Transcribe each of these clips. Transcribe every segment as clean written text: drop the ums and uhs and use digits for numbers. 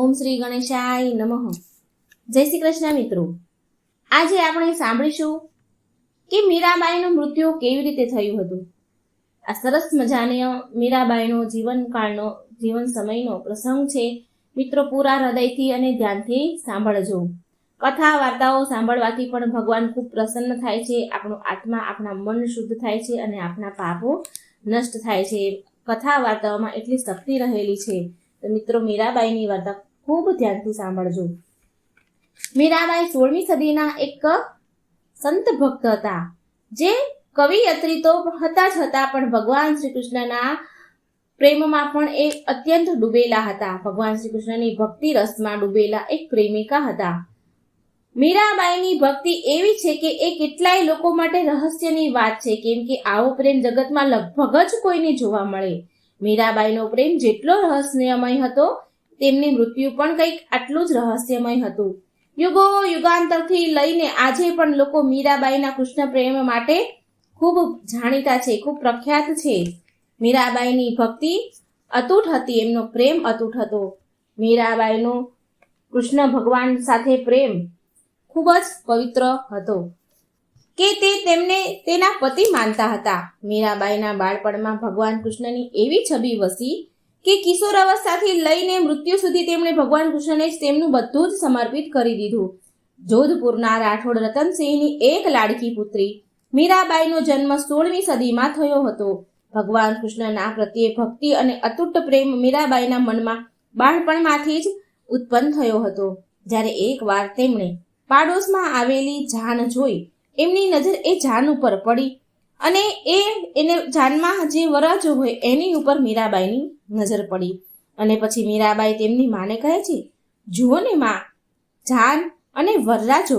ઓમ શ્રી ગણેશાય નમઃ. જય શ્રી કૃષ્ણ મિત્રો. આજે આપણે સાંભળીશું કે મીરાબાઈનું મૃત્યુ કેવી રીતે થયું હતું. આ સરસ મજાનો મીરાબાઈનો જીવન સમયનો પ્રસંગ છે. મિત્રો પૂરા હૃદયથી અને ધ્યાનથી સાંભળજો. કથા વાર્તાઓ સાંભળવાથી પણ ભગવાન ખૂબ પ્રસન્ન થાય છે. આપણો આત્મા, આપણા મન શુદ્ધ થાય છે અને આપણા પાપો નષ્ટ થાય છે. કથા વાર્તાઓમાં એટલી શક્તિ રહેલી છે. તો મિત્રો મીરાબાઈની વાર્તા ખૂબ ધ્યાનથી સાંભળજો. મીરાબાઈ 16મી સદીના એક સંત ભક્ત હતા, જે કવિયત્રી તો હતા જ હતા, પણ ભગવાન શ્રી કૃષ્ણના પ્રેમમાં પણ એ અત્યંત ડૂબેલા હતા. ભગવાન શ્રી કૃષ્ણની ભક્તિ રસમાં ડૂબેલા એક પ્રેમિકા હતા. મીરાબાઈની ભક્તિ એવી છે કે એ કેટલાય લોકો માટે રહસ્યની વાત છે, કેમ કે આવો પ્રેમ જગતમાં લગભગ જ કોઈને જોવા મળે. મીરાબાઈનો પ્રેમ જેટલો રહસ્યમય હતો, તેમની મૃત્યુ પણ કંઈક આટલું જ રહસ્યમય હતું. યુગો યુગાંતરથી લઈને આજે પણ લોકો મીરાબાઈના કૃષ્ણ પ્રેમ માટે ખૂબ જાણીતા છે, ખૂબ પ્રખ્યાત છે. મીરાબાઈની ભક્તિ અતૂટ હતી, એમનો પ્રેમ અતૂટ હતો. મીરાબાઈનો કૃષ્ણ ભગવાન સાથે પ્રેમ ખૂબ જ પવિત્ર હતો કે તે તેમને તેના પતિ માનતા હતા. મીરાબાઈના બાળપણમાં ભગવાન કૃષ્ણની એવી છબી વસી કે કિશોરાવસ્થાથી લઈને મૃત્યુ સુધી તેમણે ભગવાન કૃષ્ણને જ તેમનું બધું જ સમર્પિત કરી દીધું. જોધપુરના રાઠોડ રતનસિંહની એક લાડકી પુત્રી મીરાબાઈનો જન્મ 16મી સદીમાં થયો હતો. ભગવાન કૃષ્ણના પ્રત્યે ભક્તિ અને અતૂટ પ્રેમ મીરાબાઈના મનમાં બાળપણમાંથી જ ઉત્પન્ન થયો હતો. જ્યારે એકવાર તેમણે પાડોશમાં આવેલી જાન જોઈ, એમની નજર એ જાન ઉપર પડી અને એને જાનમાં જે વરરાજો હોય એની ઉપર મીરાબાઈની નજર પડી. અને પછી મીરાબાઈ તેમની માને કહે છે, જુઓ ને માં, જાન અને વરરાજો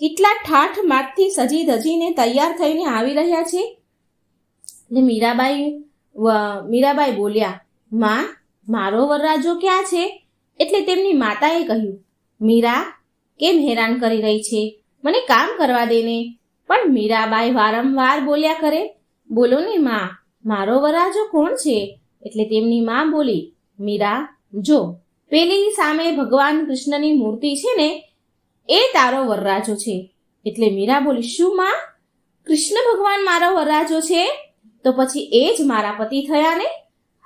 કેટલા ઠાઠ માઠથી સજી ધજીને તૈયાર થઈને આવી રહ્યા છે. એટલે મીરાબાઈ બોલ્યા, માં, મારો વરરાજો ક્યાં છે? એટલે તેમની માતાએ કહ્યું, મીરા, કેમ હેરાન કરી રહી છે? મને કામ કરવા દે ને. પણ મીરાબાઈ વારંવાર બોલ્યા કરે, બોલો ને માં, મારો વરરાજો કોણ છે? એટલે તેમની માં બોલી, મીરા, જો પેલી સામે ભગવાન કૃષ્ણની મૂર્તિ છે ને, એ તારો વરરાજો છે. એટલે મીરા બોલી, શું માં, કૃષ્ણ ભગવાન મારો વરરાજો છે? તો પછી એ જ મારા પતિ થયા ને?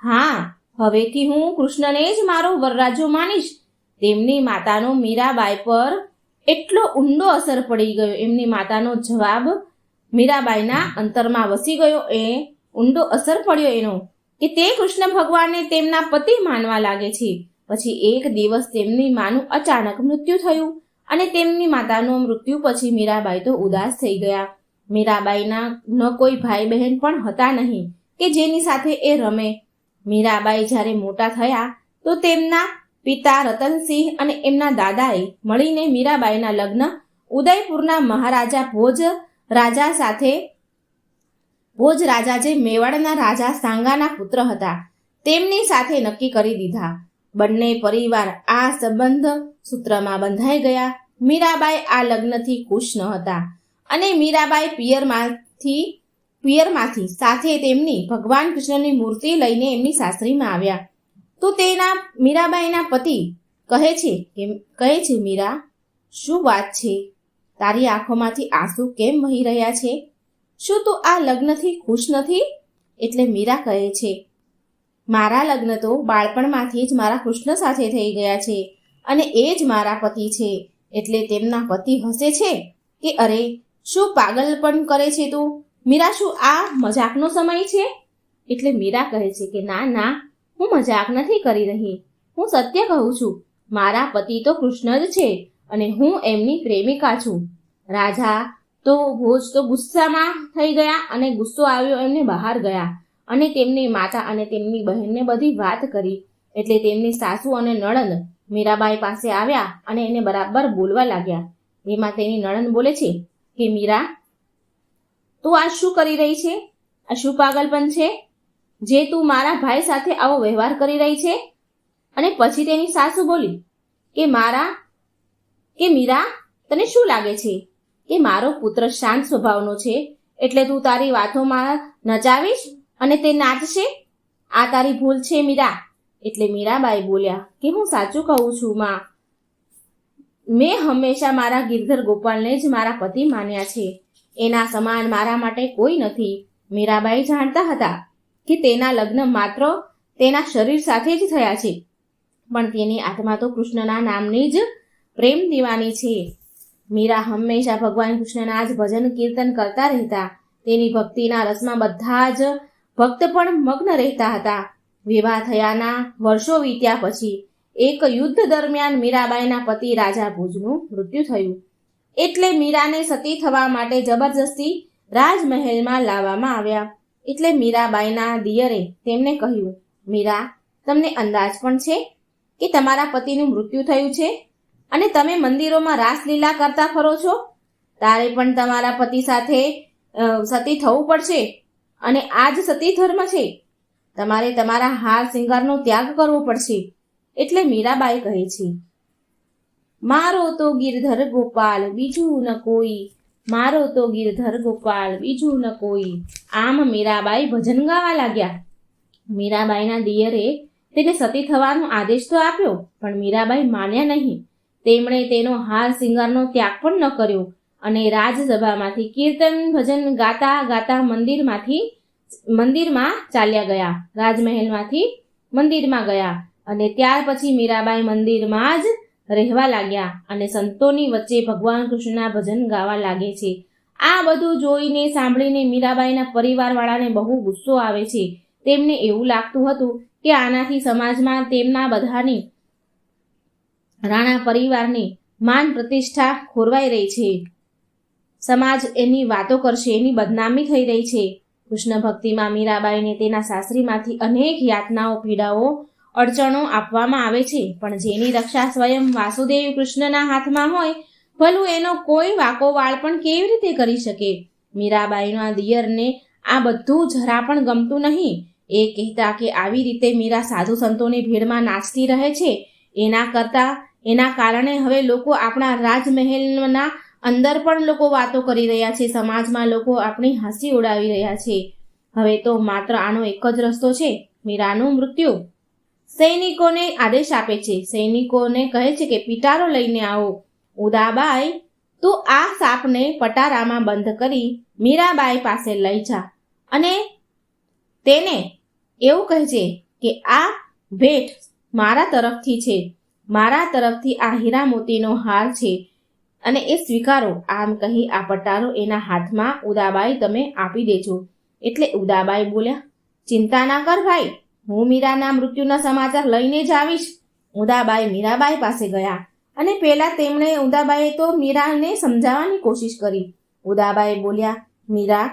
હા, હવેથી હું કૃષ્ણને જ મારો વરરાજો માનીશ. તેમની માતાનો મીરાબાઈ પર એટલો ઊંડો અસર પડી ગયો. એમની માતાનો જવાબ મીરાબાઈના અંતરમાં વસી ગયો. એ ઊંડો અસર પડ્યો એનો કે તે કૃષ્ણ ભગવાનને તેમના પતિ માનવા લાગે છે. પછી એક દિવસ તેમની માનું અચાનક મૃત્યુ થયું અને તેમની માતાનું મૃત્યુ પછી મીરાબાઈ તો ઉદાસ થઈ ગયા. મીરાબાઈના ન કોઈ ભાઈ બહેન પણ હતા નહીં કે જેની સાથે એ રમે. મીરાબાઈ જ્યારે મોટા થયા તો તેમના પિતા રતનસિંહ અને એમના દાદાએ મળીને મીરાબાઈના લગ્ન ઉદયપુરના મહારાજા ભોજ રાજા જે મેવાડના રાજા સાંગાના પુત્ર હતા, તેમની સાથે નક્કી કરી દીધા. બંને પરિવાર આ સંબંધ સૂત્રમાં બંધાઈ ગયા. મીરાબાઈ આ લગ્નથી ખુશ ન હતા અને મીરાબાઈ પિયરમાંથી સાથે તેમની ભગવાન કૃષ્ણની મૂર્તિ લઈને એમની સાસરીમાં આવ્યા. તો તેના મીરાબાઈના પતિ કહે છે, મીરા, શું વાત છે? તારી આંખોમાંથી આંસુ કેમ વહી રહ્યા છે? શું તું આ લગ્નથી ખુશ નથી? એટલે મીરા કહે છે, મારા લગ્ન તો બાળપણમાંથી જ મારા કૃષ્ણ સાથે થઈ ગયા છે અને એ જ મારા પતિ છે. એટલે તેમના પતિ હસે છે કે, અરે, શું પાગલપણ કરે છે તું? મીરા, શું આ મજાકનો સમય છે? એટલે મીરા કહે છે કે ના, હું મજાક નથી કરી રહી, હું સત્ય કહું છું. મારા પતિ તો કૃષ્ણ જ છે અને હું એમની પ્રેમિકા છું. રાજા તો ભોજ તો ગુસ્સામાં થઈ ગયા અને ગુસ્સો આવ્યો, એમને બહાર ગયા અને તેમની માતા અને તેમની બહેનને બધી વાત કરી. એટલે તેમની સાસુ અને નણંદ મીરાબાઈ પાસે આવ્યા અને એને બરાબર બોલવા લાગ્યા. એમાં તેની નણંદ બોલે છે કે, મીરા, તું આ શું કરી રહી છે? આ શું પાગલપન છે જે તું મારા ભાઈ સાથે આવો વ્યવહાર કરી રહી છે? અને પછી તેની સાસુ બોલી કે મીરા, તને શું લાગે છે કે મારો પુત્ર શાંત સ્વભાવનો છે એટલે તું તારી વાતોમાં નચાવીશ અને તે નાચશે? આ તારી ભૂલ છે મીરા. એટલે મીરાબાઈ બોલ્યા કે હું સાચું કહું છું માં, મેં હંમેશા મારા ગિરધર ગોપાલને જ મારા પતિ માન્યા છે. એના સમાન મારા માટે કોઈ નથી. મીરાબાઈ જાણતા હતા કે તેના લગ્ન માત્ર તેના શરીર સાથે જ થયા છે, પણ તેની આત્મા તો કૃષ્ણના નામની જ પ્રેમ દીવાની છે. મીરા હંમેશા ભગવાન કૃષ્ણના જ ભજન કીર્તન કરતા રહેતા. તેની ભક્તિના રસમાં બધા જ ભક્ત પણ મગ્ન રહેતા હતા. વિવાહ થયાના વર્ષો વીત્યા પછી એક યુદ્ધ દરમિયાન મીરાબાઈના પતિ રાજા ભુજનું મૃત્યુ થયું. એટલે મીરાને સતી થવા માટે જબરજસ્તી રાજમહેલમાં લાવવામાં આવ્યા. એટલે મીરાબાઈના દિયરે તેમને કહ્યું, મીરા, તમને અંદાજ પણ છે કે તમારા પતિનું મૃત્યુ થયું છે અને તમે મંદિરોમાં રાસલીલા કરતા ફરો છો? તારે પણ તમારા પતિ સાથે સતી થવું પડશે અને આ જ સતી ધર્મ છે. તમારે તમારા હાર શિંગારનો ત્યાગ કરવો પડશે. એટલે મીરાબાઈ કહે છે, મારો તો ગિરધર ગોપાલ બીજું ન કોઈ, મારો તો ગિરધર ગોપાલ બીજું ન કોઈ. આમ મીરાબાઈ ભજન ગાવા લાગ્યા. મીરાબાઈના દિયરે તેને સતી થવાનો આદેશ તો આપ્યો, પણ મીરાબાઈ માન્યા નહીં. તેમણે તેનો હાર શિંગારનો ત્યાગ પણ ન કર્યો અને રાજસભામાંથી કીર્તન ભજન ગાતા ગાતા મંદિરમાં ચાલ્યા ગયા. રાજમહેલમાંથી મંદિરમાં ગયા અને ત્યાર પછી મીરાબાઈ મંદિરમાં જ રહેવા લાગ્યા અને સંતોની વચ્ચે ભગવાન કૃષ્ણના ભજન ગાવા લાગે છે. આ બધું જોઈને સાંભળીને મીરાબાઈના પરિવારવાળાને બહુ ગુસ્સો આવે છે. તેમને એવું લાગતું હતું કે આનાથી સમાજમાં તેમના બધાની રાણા પરિવારની માન પ્રતિષ્ઠા ખોરવાઈ રહી છે. સમાજ એની વાતો કરશે, એની બદનામી થઈ રહી છે. કૃષ્ણ ભક્તિમાં મીરાબાઈને તેના સાસરીમાંથી અનેક યાતનાઓ, પીડાઓ, અડચણો આપવામાં આવે છે, પણ જેની રક્ષા સ્વયં વાસુદેવ કૃષ્ણના હાથમાં હોય, ભલું એનો કોઈ વાકો વાળ પણ કેવી રીતે કરી શકે? મીરાબાઈના દિયરને આ બધું જરા પણ ગમતું નહીં. એ કહેતા કે આવી રીતે મીરા સાધુ સંતોની ભીડમાં નાચતી રહે છે, એના કારણે હવે લોકો આપણા રાજમહેલના અંદર પણ લોકો વાતો કરી રહ્યા છે. સમાજમાં લોકો આપણી હસી ઉડાવી રહ્યા છે. હવે તો માત્ર આનો એક જ રસ્તો છે, મીરાનું મૃત્યુ. સૈનિકોને આદેશ આપે છે. સૈનિકોને કહે છે કે પિટારો લઈને આવો. ઉદાબાઈ, તું આ સાપને પટારામાં બંધ કરી મીરાબાઈ પાસે લઈ જા અને તેને એવું કહે છે કે આ ભેટ મારા તરફથી છે. મારા તરફથી આ હીરા મોતીનો હાર છે અને એ સ્વીકારો. આમ કહી આ પટારો એના હાથમાં ઉદાબાઈ તમે આપી દેજો. એટલે ઉદાબાઈ બોલ્યા, ચિંતા ના કર ભાઈ, હું મીરાના મૃત્યુના સમાચાર લઈને જ આવીશ. ઉદાબાઈ મીરાબાઈ પાસે ગયા અને પહેલા તેમણે ઉદાબાઈએ તો મીરાને સમજાવવાની કોશિશ કરી. ઉદાબાઈ બોલ્યા, મીરા,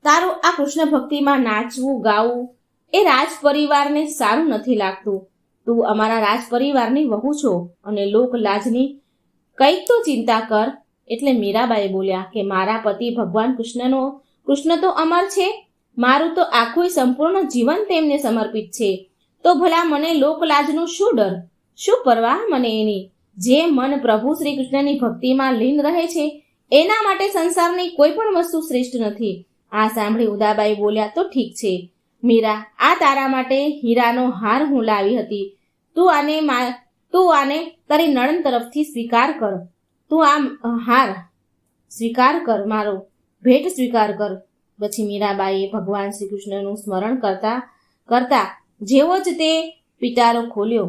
તારું આ કૃષ્ણ ભક્તિમાં નાચવું ગાવું એ રાજ પરિવારને સારું નથી લાગતું. તું અમારા રાજ પરિવારની વહુ છો અને લોક લાજની કંઈક તો ચિંતા કર. એટલે મીરાબાઈ બોલ્યા કે મારા પતિ ભગવાન કૃષ્ણ તો અમર છે. મારું તો આખું સંપૂર્ણ જીવન તેમને સમર્પિત છે. તો ભલા મને લોકલાજનું શું ડર, શું પરવાહ મને એની? જે મન પ્રભુ શ્રી કૃષ્ણની ભક્તિમાં લીન રહે છે એના માટે સંસારની કોઈ પણ વસ્તુ શ્રેષ્ઠ નથી. આ સાંભળી ઉદાબાઈ બોલ્યા, તો ઠીક છે મીરા, આ તારા માટે હીરાનો હાર હું લાવી હતી. તું આને તારી નણંદ તરફથી સ્વીકાર કર. તું આ હાર સ્વીકાર કર, મારો ભેટ સ્વીકાર કર. પછી મીરાબાઈએ ભગવાન શ્રી કૃષ્ણનું સ્મરણ કરતા જેવો જ તે પિટારો ખોલ્યો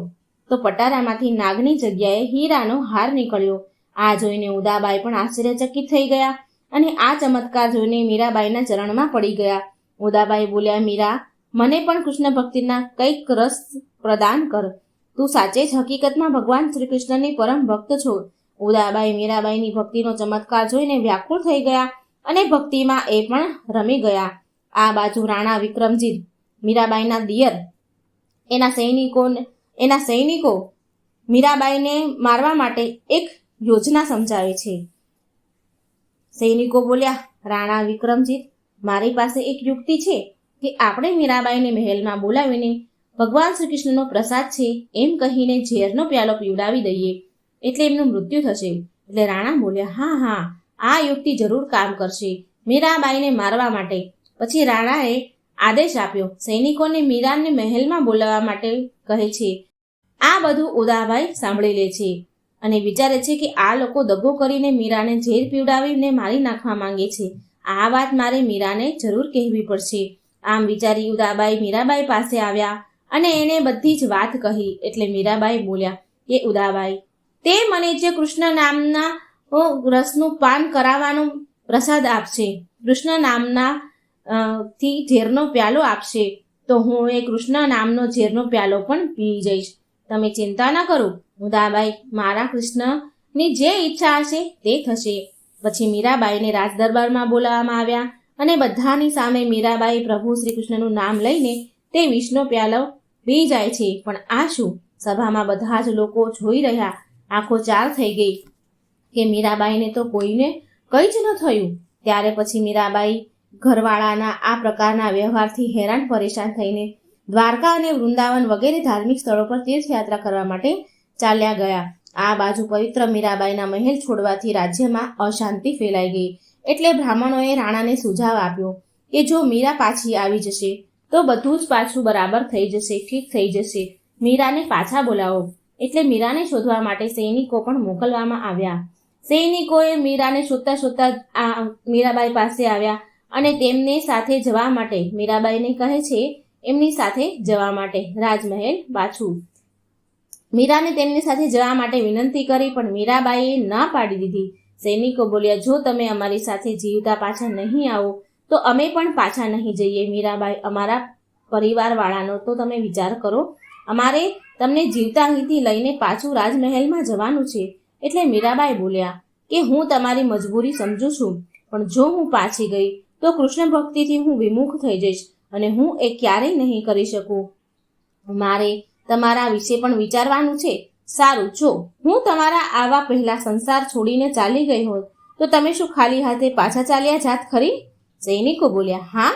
તો પટારામાંથી નાગની જગ્યાએ હીરાનો હાર નીકળ્યો. આ જોઈને ઉદાબાઈ પણ આશ્ચર્યચકિત થઈ ગયા અને આ ચમત્કાર જોઈને મીરાબાઈના ચરણમાં પડી ગયા. ઉદાબાઈ બોલ્યા, મીરા, મને પણ કૃષ્ણ ભક્તિના કંઈક રસ પ્રદાન કર. તું સાચે જ હકીકતમાં ભગવાન શ્રી કૃષ્ણની પરમ ભક્ત છો. ઉદાબાઈ મીરાબાઈની ભક્તિનો ચમત્કાર જોઈને વ્યાકુળ થઈ ગયા અને ભક્તિમાં એ પણ રમી ગયા. આ બાજુ રાણા વિક્રમજીત, મીરાબાઈના દિયર, એના સૈનિકો મીરાબાઈને મારવા માટે એક યોજના સમજાવે છે. સૈનિકો બોલ્યા, રાણા વિક્રમજીત, મારી પાસે એક યુક્તિ છે કે આપણે મીરાબાઈને મહેલમાં બોલાવીને ભગવાન શ્રી કૃષ્ણનો પ્રસાદ છે એમ કહીને ઝેરનો પ્યાલો પીવડાવી દઈએ, એટલે એમનું મૃત્યુ થશે. એટલે રાણા બોલ્યા, હા, આ યુક્તિ જરૂર કામ કરશે મીરાબાઈને મારવા માટે. પછી રાણાએ આદેશ આપ્યો. સૈનિકોને મીરાને મહેલમાં બોલાવવા માટે કહે છે. આ બધું ઉદાબાઈ સાંભળી લે છે અને વિચારે છે કે આ લોકો દગો કરીને મીરાને ઝેર પીવડાવીને મારી નાખવા માંગે છે. આ વાત મારે મીરાને જરૂર કહેવી પડશે. આમ વિચારી ઉદાબાઈ મીરાબાઈ પાસે આવ્યા અને એને બધી જ વાત કહી. એટલે મીરાબાઈ બોલ્યા કે ઉદાબાઈ, તે મને જે કૃષ્ણ નામના રસનું પાન કરાવવાનો પ્રસાદ આપશે, કૃષ્ણ નામના થી ઝેરનો પ્યાલો આપશે, તો હું એ કૃષ્ણ નામનો ઝેરનો પ્યાલો પણ પી જઈશ. તમે ચિંતા ન કરો ઉદાબાઈ, મારા કૃષ્ણની જે ઈચ્છા હશે તે થશે. પછી મીરાબાઈને રાજદરબારમાં બોલાવવામાં આવ્યા અને બધાની સામે મીરાબાઈ પ્રભુ શ્રી કૃષ્ણનું નામ લઈને તે વિષનો પ્યાલો પી જાય છે. પણ આ શું? સભામાં બધા જ લોકો જોઈ રહ્યા. આંખો ચાર થઈ ગઈ કે મીરાબાઈને તો કોઈને કંઈ જ ન થયું. ત્યારે પછી મીરાબાઈ ઘરવાળાના આ પ્રકારના વ્યવહારથી હેરાન પરેશાન થઈને દ્વારકા અને વૃંદાવન વગેરે ધાર્મિક સ્થળો પર તીર્થયાત્રા કરવા માટે ચાલ્યા ગયા. આ બાજુ પવિત્ર મીરાબાઈના મહેલ છોડવાથી રાજ્યમાં અશાંતિ ફેલાઈ ગઈ. એટલે બ્રાહ્મણોએ રાણાને સુઝાવ આપ્યો કે જો મીરા પાછી આવી જશે તો બધું જ પાછું બરાબર થઈ જશે, ઠીક થઈ જશે. મીરાને પાછા બોલાવો. એટલે મીરાને શોધવા માટે સૈનિકો પણ મોકલવામાં આવ્યા. સૈનિકોએ મીરાને શોધતા શોધતા મીરાબાઈ પાસે આવ્યા અને તેમને સાથે જવા માટે મીરાબાઈને કહે છે એમની સાથે જવા માટે રાજમહેલ પાછું. મીરાને તેમની સાથે જવા માટે વિનંતી કરી પણ મીરાબાઈએ ના પાડી દીધી. સૈનિકો બોલ્યા, જો તમે અમારી સાથે જીવતા પાછા નહીં આવો તો અમે પણ પાછા નહીં જઈએ. મીરાબાઈ, અમારા પરિવારવાળાનો તો તમે વિચાર કરો. અમારે તમને જીવતા અહીંથી લઈને પાછું રાજમહેલમાં જવાનું છે. એટલે મીરાબાઈ બોલ્યા કે હું તમારી મજબૂરી સમજુ છું, પણ જો હું પાછી ગઈ તો કૃષ્ણ ભક્તિથી હું વિમુખ થઈ જઈશ અને હું એ ક્યારેય નહીં કરી શકું. મારે તમારા વિશે પણ વિચારવાનું છે. સારું, જો હું તમારા આવા પહેલા સંસાર છોડીને ચાલી ગઈ હોત તો તમે શું ખાલી હાથે પાછા ચાલ્યા જાત ખરી? સૈનિકો બોલ્યા, હા,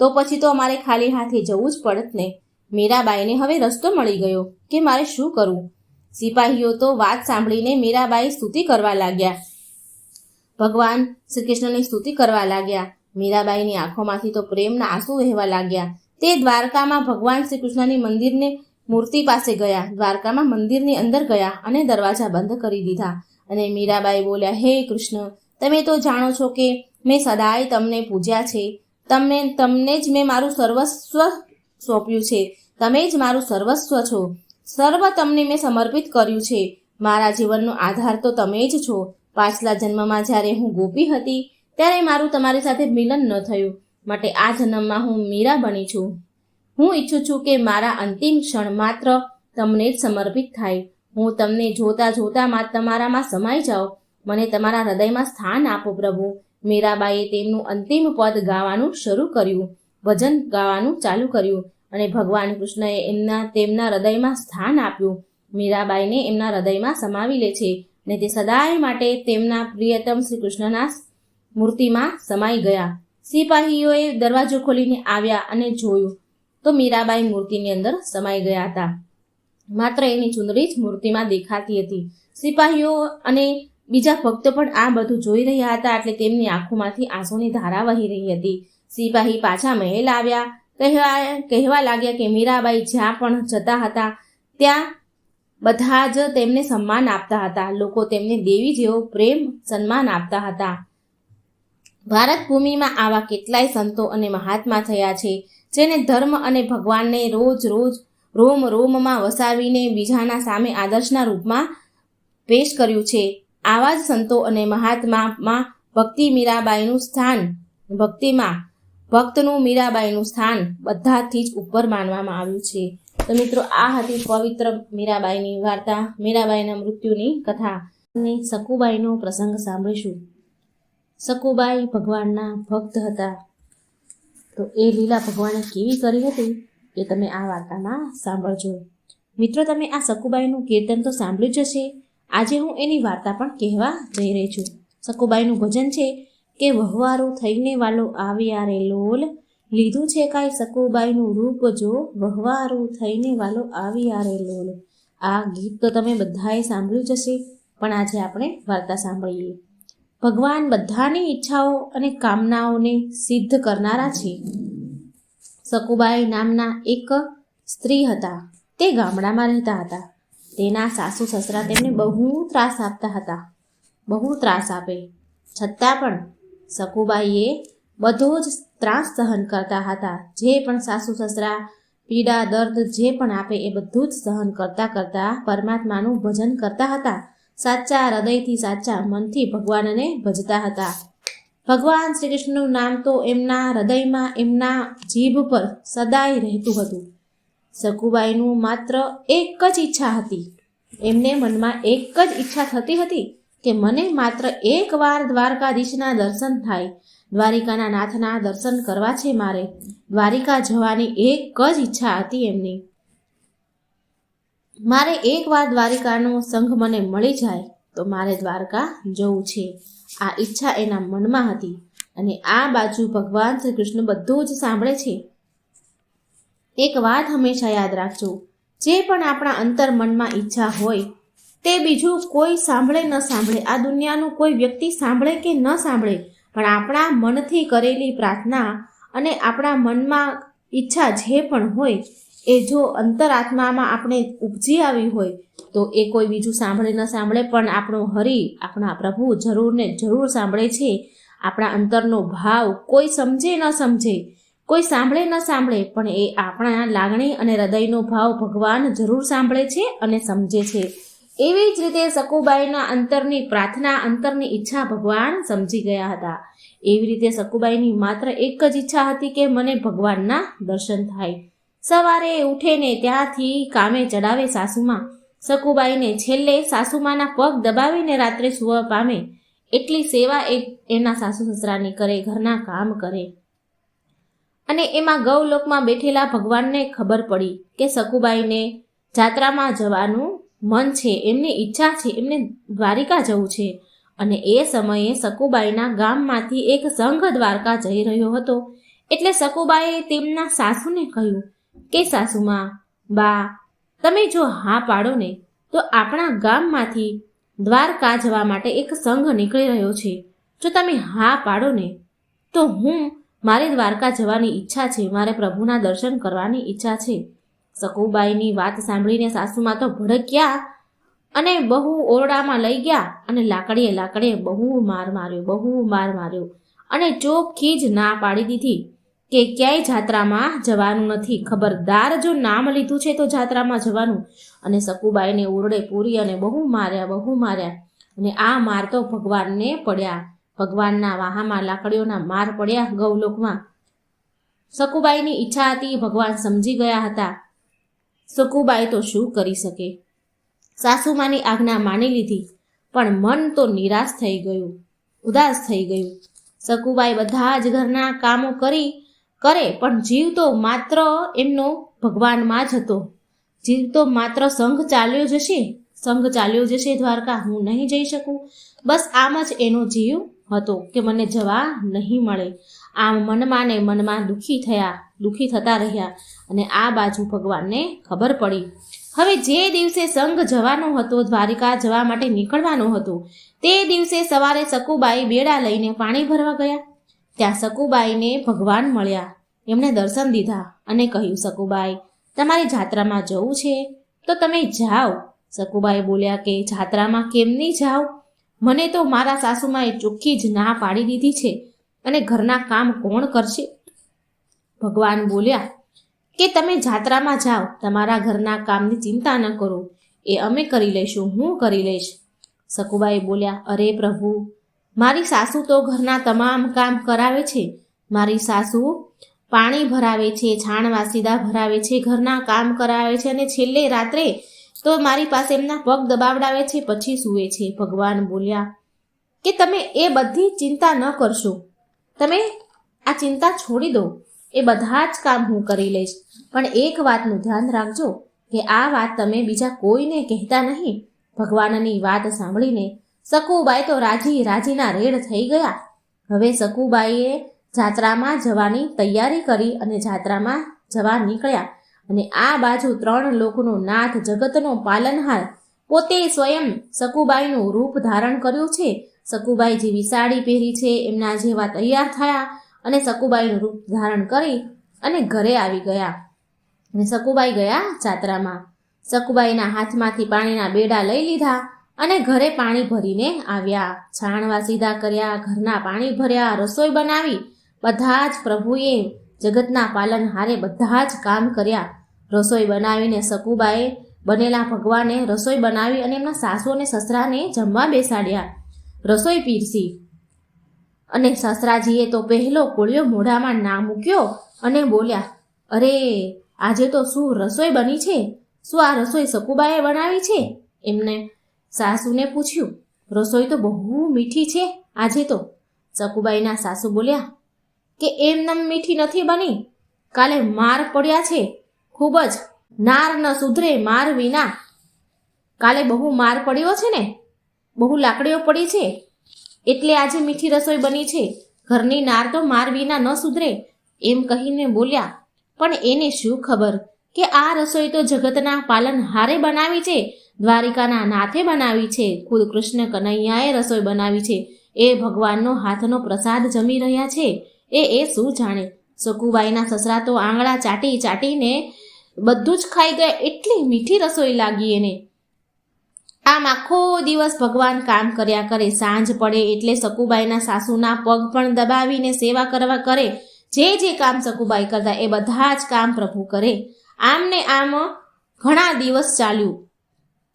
તો પછી તો અમારે ખાલી હાથે જવું જ પડત ને. મીરાબાઈને હવે રસ્તો મળી ગયો કે મારે શું કરવું. સિપાહીઓ તો વાત સાંભળીને મીરાબાઈ સ્તુતિ કરવા લાગ્યા, ભગવાન શ્રી કૃષ્ણની સ્તુતિ કરવા લાગ્યા. મીરાબાઈની આંખોમાંથી તો પ્રેમના આંસુ વહેવા લાગ્યા. તે દ્વારકામાં ભગવાન શ્રી કૃષ્ણની મંદિરને મૂર્તિ પાસે ગયા. દ્વારકામાં મંદિરની અંદર ગયા અને દરવાજા બંધ કરી દીધા. અને મીરાબાઈ બોલ્યા, હે કૃષ્ણ, તમે તો જાણો છો કે મેં સદાય તમને પૂજ્યા છે. તમને જ મેં મારું સર્વસ્વ સોંપ્યું છે. તમે જ મારું સર્વસ્વ છો. સર્વ તમને મેં સમર્પિત કર્યું છે. મારા જીવનનો આધાર તો તમે જ છો. પાછલા જન્મમાં જ્યારે હું ગોપી હતી ત્યારે મારું તમારી સાથે મિલન ન થયું, માટે આ જન્મમાં હું મીરા બની છું. હું ઈચ્છું છું કે મારા અંતિમ ક્ષણ માત્ર તમને જ સમર્પિત થાય. હું તમને જોતા જોતામાં તમારામાં સમાઈ જાઉં. મને તમારા હૃદયમાં સ્થાન આપો પ્રભુ. મીરાબાઈએ તેમનું અંતિમ પદ ગાવાનું શરૂ કર્યું, ભજન ગાવાનું ચાલુ કર્યું અને ભગવાન કૃષ્ણએ તેમના હૃદયમાં સ્થાન આપ્યું. મીરાબાઈને એમના હૃદયમાં સમાવી લે છે અને તે સદાય માટે તેમના પ્રિયતમ શ્રી કૃષ્ણના મૂર્તિમાં સમાઈ ગયા. સિપાહીઓએ દરવાજો ખોલીને આવ્યા અને જોયું તો મીરાબાઈ મૂર્તિની અંદર સમાઈ ગયા હતા. માત્ર એની ચુંદડી જ મૂર્તિમાં દેખાતી હતી. સિપાહીઓ અને બીજા ભક્તો પણ આ બધું જોઈ રહ્યા હતા, એટલે તેમની આંખોમાંથી આંસુની ધારા વહી રહી હતી. સિપાહી પાછા મહેલ આવ્યા, કહેવા લાગ્યા કે મીરાબાઈ જ્યાં પણ જતા હતા ત્યાં બધા જ તેમને સન્માન આપતા હતા. લોકો તેમને દેવી જેવો પ્રેમ સન્માન આપતા હતા. ભારત ભૂમિમાં આવા કેટલાય સંતો અને મહાત્મા થયા છે જેને ધર્મ અને ભગવાનને રોજ રોમ રોમમાં વસાવીને બીજાના સામે આદર્શના રૂપમાં પેશ કર્યું છે. આવા જ સંતો અને મહાત્મામાં ભક્તનું મીરાબાઈનું સ્થાન બધાથી જ ઉપર માનવામાં આવ્યું છે. તો મિત્રો, આ હતી પવિત્ર મીરાબાઈની વાર્તા, મીરાબાઈના મૃત્યુની કથા. અને સકુબાઈનો પ્રસંગ સાંભળીશું. સકુબાઈ ભગવાનના ભક્ત હતા. તો એ લીલા ભગવાને કેવી કરી હતી એ તમે આ વાર્તામાં સાંભળજો. મિત્રો, તમે આ સકુબાઈનું કીર્તન તો સાંભળ્યું જ હશે. આજે હું એની વાર્તા પણ કહેવા જઈ રહી છું. સકુબાઈનું ભજન છે કે વહવારું થઈને વાલો આવ્યા રે લોલ, લીધું છે કાંઈ સકુબાઈનું રૂપ જો, વહવારું થઈને વાલો આવ્યા રે લોલ. આ ગીત તો તમે બધાએ સાંભળ્યું જ હશે, પણ આજે આપણે વાર્તા સાંભળીએ. ભગવાન બધાની ઈચ્છાઓ અને કામનાઓને સિદ્ધ કરનારા છે. સકુબાઈ નામના એક સ્ત્રી હતા. તે ગામડામાં રહેતા હતા. તેના સાસુ સસરા તેમને બહુ ત્રાસ આપતા હતા. બહુ ત્રાસ આપે છતાં પણ સકુબાઈએ બધો જ ત્રાસ સહન કરતા હતા. જે પણ સાસુ સસરા પીડા દર્દ જે પણ આપે એ બધું જ સહન કરતા કરતા પરમાત્માનું ભજન કરતા હતા. સાચા હૃદયથી સાચા મનથી ભગવાનને ભજતા હતા. ભગવાન શ્રી કૃષ્ણનું નામ તો એમના હૃદયમાં એમના જીભ પર સદાય રહેતું હતું. સકુબાઈનું માત્ર એક જ ઈચ્છા હતી. એમને મનમાં એક જ ઈચ્છા થતી હતી કે મને માત્ર એકવાર દ્વારકાધીશના દર્શન થાય, દ્વારિકાના નાથના દર્શન કરવા છે મારે. દ્વારિકા જવાની એક જ ઈચ્છા હતી એમની. મારે એકવાર દ્વારિકાનો સંઘ મને મળી જાય તો મારે દ્વારકા જવું છે. આ ઈચ્છા એના મનમાં હતી. અને આ બાજુ ભગવાન શ્રી કૃષ્ણ બધું જ સાંભળે છે. એક વાત હંમેશા યાદ રાખજો, જે પણ આપણા અંતર મનમાં ઈચ્છા હોય તે બીજું કોઈ સાંભળે ન સાંભળે, આ દુનિયાનું કોઈ વ્યક્તિ સાંભળે કે ન સાંભળે, પણ આપણા મનથી કરેલી પ્રાર્થના અને આપણા મનમાં ઈચ્છા જે પણ હોય એ જો અંતરાત્મામાં આપણે ઉપજી આવી હોય તો એ કોઈ બીજું સાંભળે ન સાંભળે પણ આપણો હરિ, આપણા પ્રભુ જરૂર ને જરૂર સાંભળે છે. આપણા અંતરનો ભાવ કોઈ સમજે ન સમજે, કોઈ સાંભળે ન સાંભળે, પણ એ આપણા લાગણી અને હૃદયનો ભાવ ભગવાન જરૂર સાંભળે છે અને સમજે છે. એવી જ રીતે સકુબાઈના અંતરની પ્રાર્થના, અંતરની ઈચ્છા ભગવાન સમજી ગયા હતા. એવી રીતે સકુબાઈની માત્ર એક જ ઈચ્છા હતી કે મને ભગવાનના દર્શન થાય. સવારે ઉઠે ને ત્યાંથી કામે ચડાવે સાસુમાં. સકુબાઈને છેલ્લે સાસુમાના પગ દબાવીને રાત્રે સુવા પામે એટલી સેવા એના સાસુ સસરાની કરે, ઘરના કામ કરે. અને એમાં ગૌલોકમાં બેઠેલા ભગવાનને ખબર પડી કે સકુબાઈને જાત્રામાં જવાનું મન છે, એમની ઈચ્છા છે, એમને દ્વારિકા જવું છે. અને એ સમયે સકુબાઈના ગામમાંથી એક સંઘ દ્વારકા જઈ રહ્યો હતો. એટલે સકુબાઈએ તેમના સાસુને કહ્યું કે સાસુમાં, બા, તમે જો હા પાડો ને તો આપણા ગામમાંથી દ્વારકા જવા માટે એક સંઘ નીકળી રહ્યો છે. જો તમે હા પાડો ને તો મારે દ્વારકા જવાની ઈચ્છા છે, મારે પ્રભુના દર્શન કરવાની ઈચ્છા છે. સકુબાઈની વાત સાંભળીને સાસુમાં તો ભડક્યા અને બહુ ઓરડામાં લઈ ગયા અને લાકડીએ બહુ માર માર્યો અને ચોખ્ખી જ ના પાડી દીધી કે ક્યાંય જાત્રામાં જવાનું નથી. ખબરદાર, જો નામ લીધું છે તો જાત્રામાં જવાનું. અને સકુબાઈને ઓરડે પૂરી અને બહુ માર્યા. અને આ માર તો ભગવાનને પડ્યા. ભગવાનના વાહામાં લાકડીઓના માર પડ્યા ગૌલોકમાં. સકુબાઈની ઈચ્છા હતી, ભગવાન સમજી ગયા હતા. સકુબાઈ તો શું કરી શકે? સાસુમાની આજ્ઞા માની લીધી, પણ મન તો નિરાશ થઈ ગયું, ઉદાસ થઈ ગયું. સકુબાઈ બધા જ ઘરના કામો કરે પણ જીવ તો માત્ર એમનો ભગવાનમાં જ હતો. જીવ તો માત્ર સંઘ ચાલ્યો જશે દ્વારકા, હું નહીં જઈ શકું. બસ આમ જ એનો જીવ હતો કે મને જવા નહીં મળે. આમ મનમાં ને મનમાં દુઃખી થતા રહ્યા. અને આ બાજુ ભગવાનને ખબર પડી. હવે જે દિવસે સંઘ જવાનો હતો, દ્વારિકા જવા માટે નીકળવાનો હતો, તે દિવસે સવારે સકુબાઈ બેડા લઈને પાણી ભરવા ગયા. ત્યાં સકુબાઈને ભગવાન મળ્યા. એમણે દર્શન દીધા અને કહ્યું, સકુબાઈ, તમારી જાત્રામાં જવું છે તો તમે જાઓ. સકુબાઈ બોલ્યા કે જાત્રામાં કેમ નહીં જાઓ? મને તો મારા સાસુમાએ ચોખ્ખી જ ના પાડી દીધી છે અને ઘરના કામ કોણ કરશે? ભગવાન બોલ્યા કે તમે જાત્રામાં જાઓ, તમારા ઘરના કામની ચિંતા ન કરો, એ અમે કરી લઈશું, હું કરી લઈશ. સકુબાઈ બોલ્યા, અરે પ્રભુ, મારી સાસુ તો ઘરના તમામ કામ કરાવે છે. મારી સાસુ પાણી ભરાવે છે, છાણ વાસીદા ભરાવે છે, ઘરના કામ કરાવે છે અને છેલ્લે રાત્રે તો મારી પાસે એમના પગ દબાવડાવે છે, પછી સૂવે છે. ભગવાન બોલ્યા કે તમે એ બધી ચિંતા ન કરશો, તમે આ ચિંતા છોડી દો, એ બધા જ કામ હું કરી લઈશ. પણ એક વાતનું ધ્યાન રાખજો કે આ વાત તમે બીજા કોઈને કહેતા નહીં. ભગવાનની વાત સાંભળીને સકુબાઈ તો રાજીના રેડ થઈ ગયા. હવે સકુબાઈએ જાત્રામાં જવાની તૈયારી કરી અને જાત્રામાં જવા નીકળ્યા. અને આ બાજુ 3 લોકનો નાથ, જગતનો પાલનહાર પોતે સ્વયં સકુબાઈનું રૂપ ધારણ કર્યું છે. સકુબાઈ જેવી સાડી પહેરી છે, એમના જેવા તૈયાર થયા અને સકુબાઈનું રૂપ ધારણ કરી અને ઘરે આવી ગયા. અને સકુબાઈ ગયા જાત્રામાં. સકુબાઈના હાથમાંથી પાણીના બેડા લઈ લીધા અને ઘરે પાણી ભરીને આવ્યા. છાણવા સીધા કર્યા, ઘરના પાણી ભર્યા, રસોઈ બનાવી. બધા જ પ્રભુએ જગતના પાલનહારે બધા જ કામ કર્યા. રસોઈ બનાવીને સકુબાએ બનેલા ભગવાને રસોઈ બનાવી અને એમના સાસુ અને સસરાને જમવા બેસાડ્યા. રસોઈ પીરસી અને સસરાજીએ તો પહેલો કોળિયો મોઢામાં ના મૂક્યો અને બોલ્યા, અરે આજે તો શું રસોઈ બની છે? શું આ રસોઈ સકુબાએ બનાવી છે? એમને સાસુને પૂછ્યું, રસોઈ તો બહુ મીઠી છે આજે તો. સકુબાઈના સાસુ બોલ્યા કે એમનેમ મીઠી નથી બની, કાલે માર પડ્યા છે ખૂબ જ. નાર ન સુધરે માર વિના. કાલે બહુ માર પડ્યો છે ને, બહુ લાકડીઓ પડી છે એટલે આજે મીઠી રસોઈ બની છે. ઘરની નાર તો માર વિના ન સુધરે એમ કહીને બોલ્યા. પણ એને શું ખબર કે આ રસોઈ તો જગતના પાલનહારે બનાવી છે, દ્વારિકાના નાથે બનાવી છે, ખુદ કૃષ્ણ કનૈયાએ રસોઈ બનાવી છે. એ ભગવાનનો હાથનો પ્રસાદ જમી રહ્યા છે. એ શું જાણે. સકુબાઈના સસરા તો આંગળા ચાટી ચાટીને બધું જ ખાઈ ગયા, એટલી મીઠી રસોઈ લાગી એને. આમ આખો દિવસ ભગવાન કામ કર્યા કરે. સાંજ પડે એટલે સકુબાઈના સાસુના પગ પણ દબાવીને સેવા કરવા કરે. જે કામ સકુબાઈ કરતા એ બધા જ કામ પ્રભુ કરે. આમ ને આમ ઘણા દિવસ ચાલ્યું.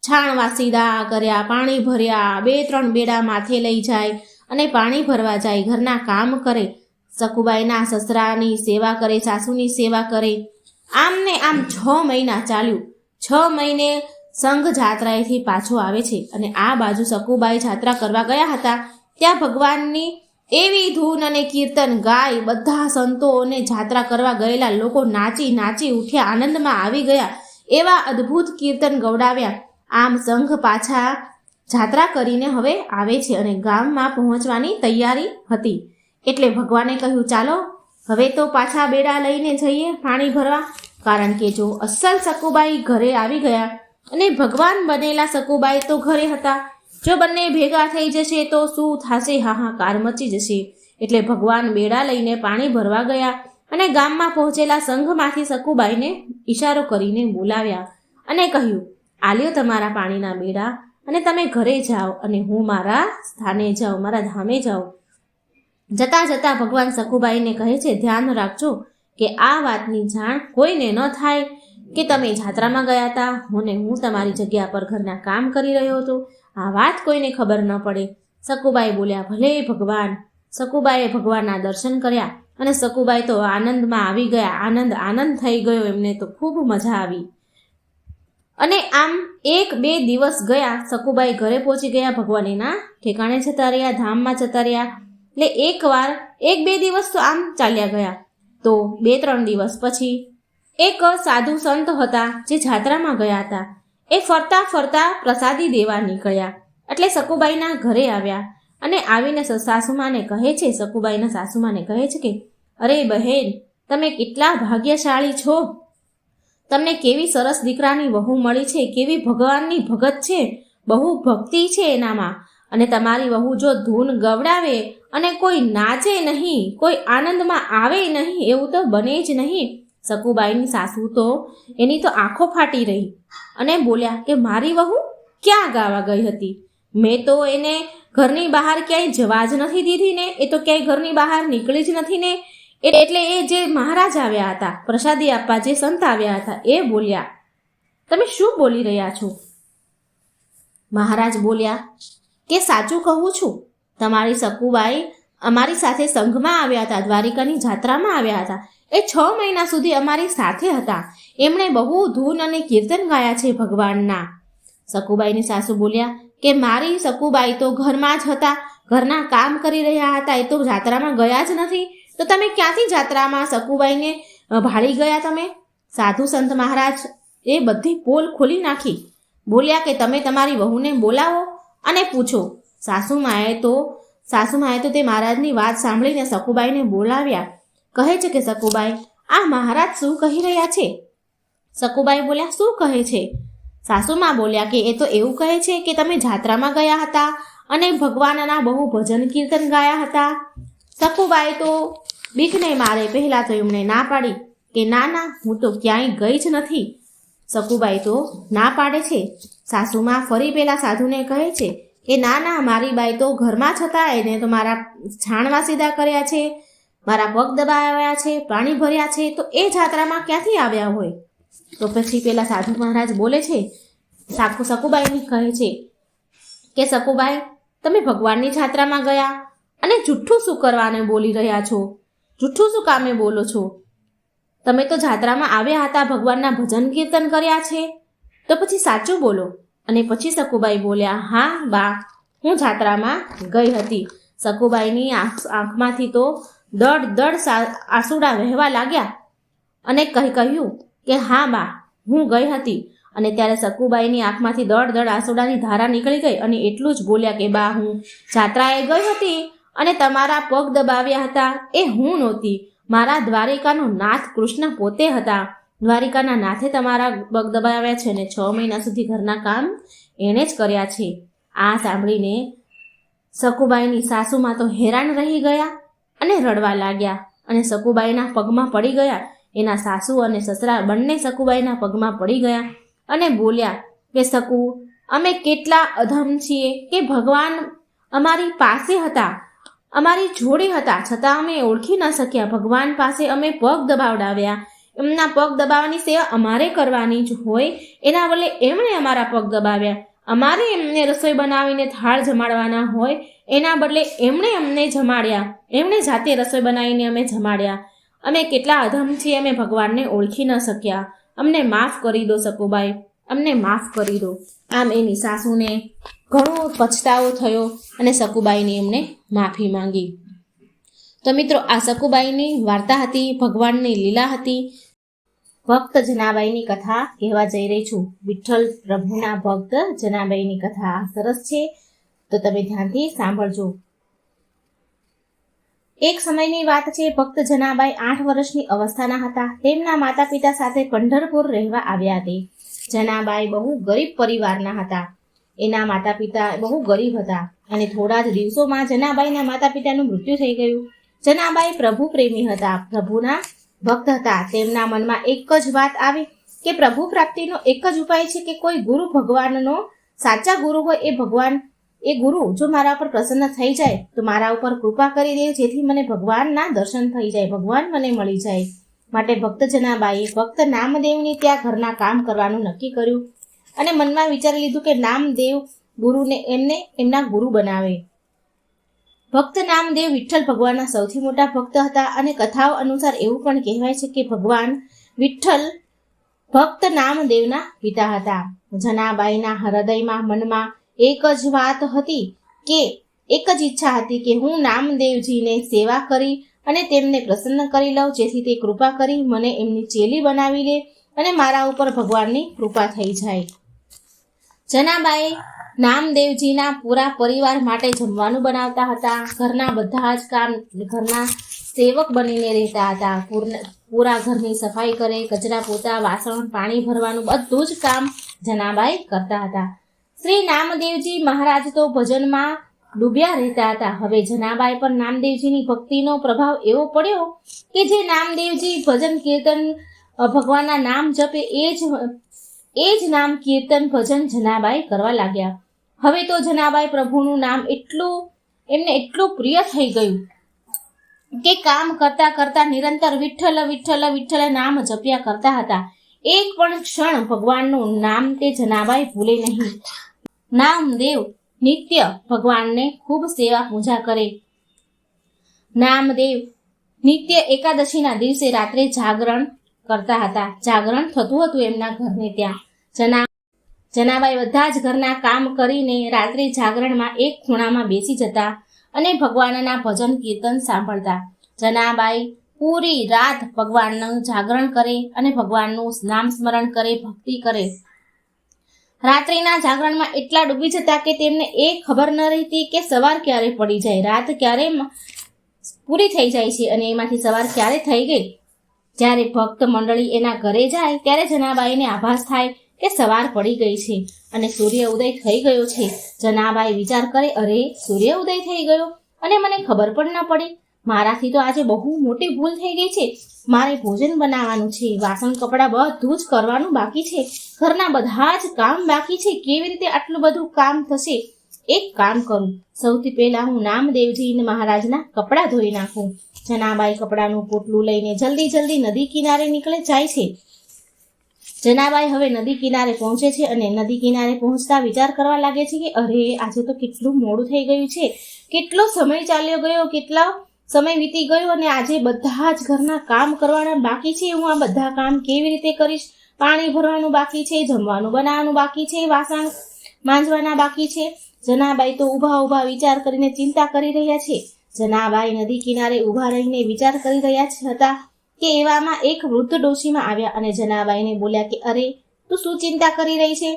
છાણવા સીધા કર્યા, પાણી ભર્યા, 2-3 બેડા માથે લઈ જાય અને પાણી ભરવા જાય, ઘરના કામ કરે. સકુબાઈના સસરાની સેવા કરે, સાસુની સેવા કરે. આમ ને આમ 6 મહિના ચાલ્યું. 6 મહિને સંઘ જાત્રાએથી પાછો આવે છે અને આ બાજુ સકુબાઈ જાત્રા કરવા ગયા હતા. ત્યાં ભગવાનની એવી ધૂન અને કીર્તન ગાય બધા સંતો અને જાત્રા કરવા ગયેલા લોકો નાચી નાચી ઉઠ્યા, આનંદમાં આવી ગયા. એવા અદ્ભુત કીર્તન ગવડાવ્યા. આમ સંઘ પાછા જાત્રા કરીને હવે આવે છે અને ગામમાં પહોંચવાની તૈયારી હતી. એટલે ભગવાને કહ્યું, ચાલો હવે તો પાછા બેડા લઈને જઈએ પાણી ભરવા. કારણ કે જો અસલ સકુબાઈ ઘરે આવી ગયા અને ભગવાન બનેલા સકુબાઈ તો ઘરે હતા. જો બંને ભેગા થઈ જશે તો શું થશે? હાહાકાર મચી જશે. એટલે ભગવાન બેડા લઈને પાણી ભરવા ગયા અને ગામમાં પહોંચેલા સંઘમાંથી સકુબાઈને ઈશારો કરીને બોલાવ્યા અને કહ્યું, આલ્યો તમારા પાણીના બેડા અને તમે ઘરે જાઓ અને હું મારા સ્થાને જાઉં, મારા ધામે જાઉં. જતા જતા ભગવાન સકુબાઈને કહે છે, ધ્યાન રાખજો કે આ વાતની જાણ કોઈને ન થાય કે તમે જાત્રામાં ગયા હતા અને હું તમારી જગ્યા પર ઘરના કામ કરી રહ્યો હતો. આ વાત કોઈને ખબર ન પડે. સકુબાઈ બોલ્યા, ભલે ભગવાન. સકુબાઈએ ભગવાનના દર્શન કર્યા અને સકુબાઈ તો આનંદમાં આવી ગયા. આનંદ થઈ ગયો એમને તો ખૂબ મજા આવી. અને આમ 1-2 દિવસ ગયા. સકુબાઈ ઘરે પહોંચી ગયા, ભગવાન એના ઠેકાણે જતા રહ્યા, ધામમાં જતા રહ્યા. એટલે 1-2 દિવસ તો આમ ચાલ્યા ગયા. તો 2-3 દિવસ પછી એક સાધુ સંત હતા જે જાત્રામાં ગયા હતા. એ ફરતા ફરતા પ્રસાદી દેવા નીકળ્યા. એટલે સકુબાઈના ઘરે આવ્યા અને આવીને સાસુમાને કહે છે, સકુબાઈના સાસુમાને કહે છે કે, અરે બહેન, તમે કેટલા ભાગ્યશાળી છો. તમને કેવી સરસ દીકરાની વહુ મળી છે, કેવી ભગવાનની ભગત છે, બહુ ભક્તિ છે એનામાં. અને તમારી વહુ જો ધૂન ગવડાવે અને કોઈ નાચે નહીં, કોઈ આનંદમાં આવે નહીં, એવું તો બને જ નહીં. સકુબાઈની સાસુ તો એની તો આંખો ફાટી રહી અને બોલ્યા કે મારી વહુ ક્યાં ગાવા ગઈ હતી? મેં તો એને ઘરની બહાર ક્યાંય જવા જ નથી દીધી ને, એ તો ક્યાંય ઘરની બહાર નીકળી જ નથી ને. એટલે એ જે મહારાજ આવ્યા હતા પ્રસાદી આપવા, જે સંત આવ્યા હતા, એ બોલ્યા, તમે શું બોલી રહ્યા છો? મહારાજ બોલ્યા કે સાચું કહું છું, તમારી સકુબાઈ અમારી સાથે સંઘમાં આવ્યા હતા, દ્વારિકાની જાત્રામાં આવ્યા હતા. એ 6 મહિના સુધી અમારી સાથે હતા. એમણે બહુ ધૂન અને કીર્તન ગાયા છે ભગવાનના. સકુબાઈની સાસુ બોલ્યા કે મારી સકુબાઈ તો ઘરમાં જ હતા, ઘરના કામ કરી રહ્યા હતા, એ તો જાત્રામાં ગયા જ નથી. તો તમે ક્યાંથી જાત્રામાં સકુબાઈને ભાળી ગયા તમે? સાધુ સંત મહારાજ એ બધી પોલ ખોલી નાખી. બોલ્યા કે તમે તમારી વહુને બોલાવો અને પૂછો. સાસુમાએ તો તે મહારાજની વાત સાંભળીને સકુબાઈને બોલાવ્યા. કહે છે કે સકુબાઈ, આ મહારાજ શું કહી રહ્યા છે? સકુબાઈ બોલ્યા, શું કહે છે? સાસુમાં બોલ્યા કે એ તો એવું કહે છે કે તમે જાત્રામાં ગયા હતા અને ભગવાનના બહુ ભજન કીર્તન ગાયા હતા. સકુબાઈ તો બીકને મારે પહેલા તો એમણે ના પાડી કે ના ના, હું તો ક્યાંય ગઈ જ નથી. સકુબાઈ તો ના પાડે છે. સાસુમાં ફરી પેલા સાધુને કહે છે કે ના ના, મારી બાઈ તો ઘરમાં જ હતા, એને તો મારા છાણવા સીધા કર્યા છે, મારા પગ દબાવ્યા છે, પાણી ભર્યા છે, તો એ જાત્રામાં ક્યાંથી આવ્યા હોય? તો પછી પેલા સાધુ મહારાજ બોલે છે, સકુબાઈને કહે છે કે સકુબાઈ, તમે ભગવાનની જાત્રામાં ગયા અને જુઠ્ઠું શું કરવાને બોલી રહ્યા છો? જુઠ્ઠું શું કામે બોલો છો? તમે તો જાત્રામાં આવ્યા હતા, ભગવાનના ભજન કીર્તન કર્યા છે, તો પછી સાચું બોલો. અને પછી સકુબાઈ બોલ્યા, હા બા, હું જાત્રામાં ગઈ હતી. સકુબાઈની આંખમાંથી તો દડ આંસુડા વહેવા લાગ્યા અને કહ્યું કે હા બા, હું ગઈ હતી. અને ત્યારે સકુબાઈની આંખમાંથી દડ આંસુડાની ધારા નીકળી ગઈ અને એટલું જ બોલ્યા કે બા, હું જાત્રાએ ગઈ હતી અને તમારા પગ દબાવ્યા હતા એ હું નહોતી, મારા દ્વારિકાનો નાથ કૃષ્ણ પોતે હતા. દ્વારિકાના નાથે તમારા પગ દબાવ્યા છે ને 6 મહિના સુધી ઘરના કામ એણે જ કર્યા છે. આ સાંભળીને સકુબાઈની સાસુમાં તો હેરાન રહી ગયા અને રડવા લાગ્યા અને સકુબાઈના પગમાં પડી ગયા. એના સાસુ અને સસરા બંને સકુબાઈના પગમાં પડી ગયા અને બોલ્યા કે સકુ, અમે કેટલા અધમ છીએ કે ભગવાન અમારી પાસે હતા, અમારી જોડે હતા, છતાં અમે ઓળખી ન શક્યા. ભગવાન પાસે અમે પગ દબાવડાવ્યા, એમના પગ દબાવવાની સેવા અમારે કરવાની જ હોય, એના બદલે એમણે અમારા પગ દબાવ્યા. અમારે એમને રસોઈ બનાવીને થાળ જમાડવાના હોય, એના બદલે એમણે અમને જમાડ્યા, એમણે જાતે રસોઈ બનાવીને અમે જમાડ્યા. અમે કેટલા અધમ છીએ, અમે ભગવાનને ઓળખી ન શક્યા. અમને માફ કરી દો સકુબાઈ, અમને માફ કરી દો. આમ એની સાસુને ઘણો પછતાવો થયો અને સકુબાઈને એમને માફી માંગી. તો મિત્રો, આ સકુબાઈની વાર્તા હતી, ભગવાનની લીલા હતી. ભક્ત જનાબાઈની કથા કહેવા જઈ રહી છું. વિઠ્ઠલ પ્રભુના ભક્ત જનાબાઈની કથા સરસ છે, તો તમે ધ્યાનથી સાંભળજો. એક સમયની વાત છે. ભક્ત જનાબાઈ 8 વર્ષની અવસ્થાના હતા. તેમના માતા પિતા સાથે પંઢરપુર રહેવા આવ્યા હતા. જનાબાઈ બહુ ગરીબ પરિવારના હતા. એના માતા પિતા બહુ ગરીબ હતા અને થોડા જ દિવસોમાં જનાબાઈના માતા પિતાનું મૃત્યુ થઈ ગયું. જનાબાઈ પ્રભુ પ્રેમી હતા, પ્રભુના ભક્ત હતા. તેમના મનમાં એક જ વાત આવી કે પ્રભુ પ્રાપ્તિનો એક જ ઉપાય છે કે કોઈ ગુરુ ભગવાનનો સાચા ગુરુ હોય, એ ભગવાન, એ ગુરુ જો મારા ઉપર પ્રસન્ન થઈ જાય તો મારા ઉપર કૃપા કરી દે, જેથી મને ભગવાનના દર્શન થઈ જાય, ભગવાન મને મળી જાય. માટે ભક્ત જનાબાઈએ ભક્ત નામદેવની ત્યાં ઘરના કામ કરવાનું નક્કી કર્યું અને મનમાં વિચારી લીધું કે નામદેવ ગુરુને એમને એમના ગુરુ બનાવે. ભક્ત નામદેવ વિઠ્ઠલ ભગવાનના સૌથી મોટા ભક્ત હતા અને કથાઓ અનુસાર એવું પણ કહેવાય છે કે ભગવાન વિઠ્ઠલ ભક્ત નામદેવના પિતા હતા. જનાબાઈના હૃદયમાં, મનમાં એક જ વાત હતી કે એક જ ઈચ્છા હતી કે હું નામદેવજીને સેવા કરી અને તેમને પ્રસન્ન કરી લઉં, જેથી તે કૃપા કરી મને એમની ચેલી બનાવી લે અને મારા ઉપર ભગવાનની કૃપા થઈ જાય. જનાબાઈ નામદેવજીના પૂરા પરિવાર માટે જમવાનું બનાવતા હતા. ઘરના બધા જ કામ ઘરના સેવક બનીને રહેતા હતા. પૂરા ઘરની સફાઈ કરે, કચરા પોતા, વાસણ, પાણી ભરવાનું બધું જ કામ જનાબાઈ કરતા હતા. શ્રી નામદેવજી મહારાજ તો ભજનમાં ડૂબ્યા રહેતા હતા. હવે જનાબાઈ પર નામદેવજીની ભક્તિનો પ્રભાવ એવો પડ્યો કે જે નામદેવજી ભજન કીર્તન ભગવાનના નામ જપે એ જ નામ કીર્તન ભજન જનાબાઈ કરવા લાગ્યા. હવે તો જનાબાઈ પ્રભુનું નામ એમને એટલું પ્રિય થઈ ગયું કે કામ કરતા કરતા નિરંતર વિઠ્ઠલ વિઠ્ઠલ વિઠ્ઠલ નામ જપ્યા કરતા હતા. એક પણ ક્ષણ ભગવાનનું નામ તે જનાબાઈ ભૂલે નહીં. નામદેવ નિત્ય ભગવાનને ખૂબ સેવા પૂજા કરે. નામદેવ નિત્ય એકાદશીના દિવસે રાત્રે જાગરણ કરતા હતા. જાગરણ થતું હતું એમના ઘરને ત્યાં. જનાબાઈ બધા જ ઘરના કામ કરીને રાત્રે જાગરણમાં એક ખૂણામાં બેસી જતા અને ભગવાનના ભજન કીર્તન સાંભળતા. જનાબાઈ પૂરી રાત ભગવાનનું જાગરણ કરે અને ભગવાનનું નામ સ્મરણ કરે, ભક્તિ કરે. રાત્રિના જાગરણમાં એટલા ડૂબી જતા કે તેમને એ ખબર ન રહેતી કે સવાર ક્યારે પડી જાય, રાત ક્યારે પૂરી થઈ જાય છે અને એમાંથી સવાર ક્યારે થઈ ગઈ. જ્યારે ભક્ત મંડળી એના ઘરે જાય ત્યારે જનાબાઈને આભાસ થાય કે સવાર પડી ગઈ છે અને સૂર્ય ઉદય થઈ ગયો છે. જનાબાઈ વિચાર કરે, અરે સૂર્ય ઉદય થઈ ગયો અને મને ખબર પણ ન પડી. મારાથી તો આજે બહુ મોટી ભૂલ થઈ ગઈ છે. મારે ભોજન બનાવવાનું છે, વાસણ કપડાં બધું જ કરવાનું બાકી છે, ઘરના બધા જ કામ બાકી છે. કેવી રીતે આટલું બધું કામ થશે? એક કામ કરું, સૌથી પહેલા હું નામદેવજી મહારાજના કપડાં ધોઈ નાખું. જનાબાઈ કપડાનું પોટલું લઈને જલ્દી નદી કિનારે નીકળે જાય છે. જનાબાઈ હવે નદી કિનારે પહોંચે છે અને નદી કિનારે પહોંચતા વિચાર કરવા લાગે છે કે અરે, આજે તો કેટલું મોડું થઈ ગયું છે, કેટલો સમય ચાલ્યો ગયો, કેટલો સમય વીતી ગયો અને આજે બધા જ ઘરના કામ કરવાના બાકી છે. હું આ બધા કામ કેવી રીતે કરીશ? પાણી ભરવાનું બાકી છે, જમવાનું બનાવવાનું બાકી છે, વાસણ માંજવાના બાકી છે. જનાબાઈ તો ઊભા વિચાર કરીને ચિંતા કરી રહ્યા છે. જનાબાઈ નદી કિનારે ઊભા રહીને વિચાર કરી રહ્યા હતા કે એવામાં એક વૃદ્ધ ડોશીમાં આવ્યા અને જનાબાઈને બોલ્યા કે અરે, તું શું ચિંતા કરી રહી છે?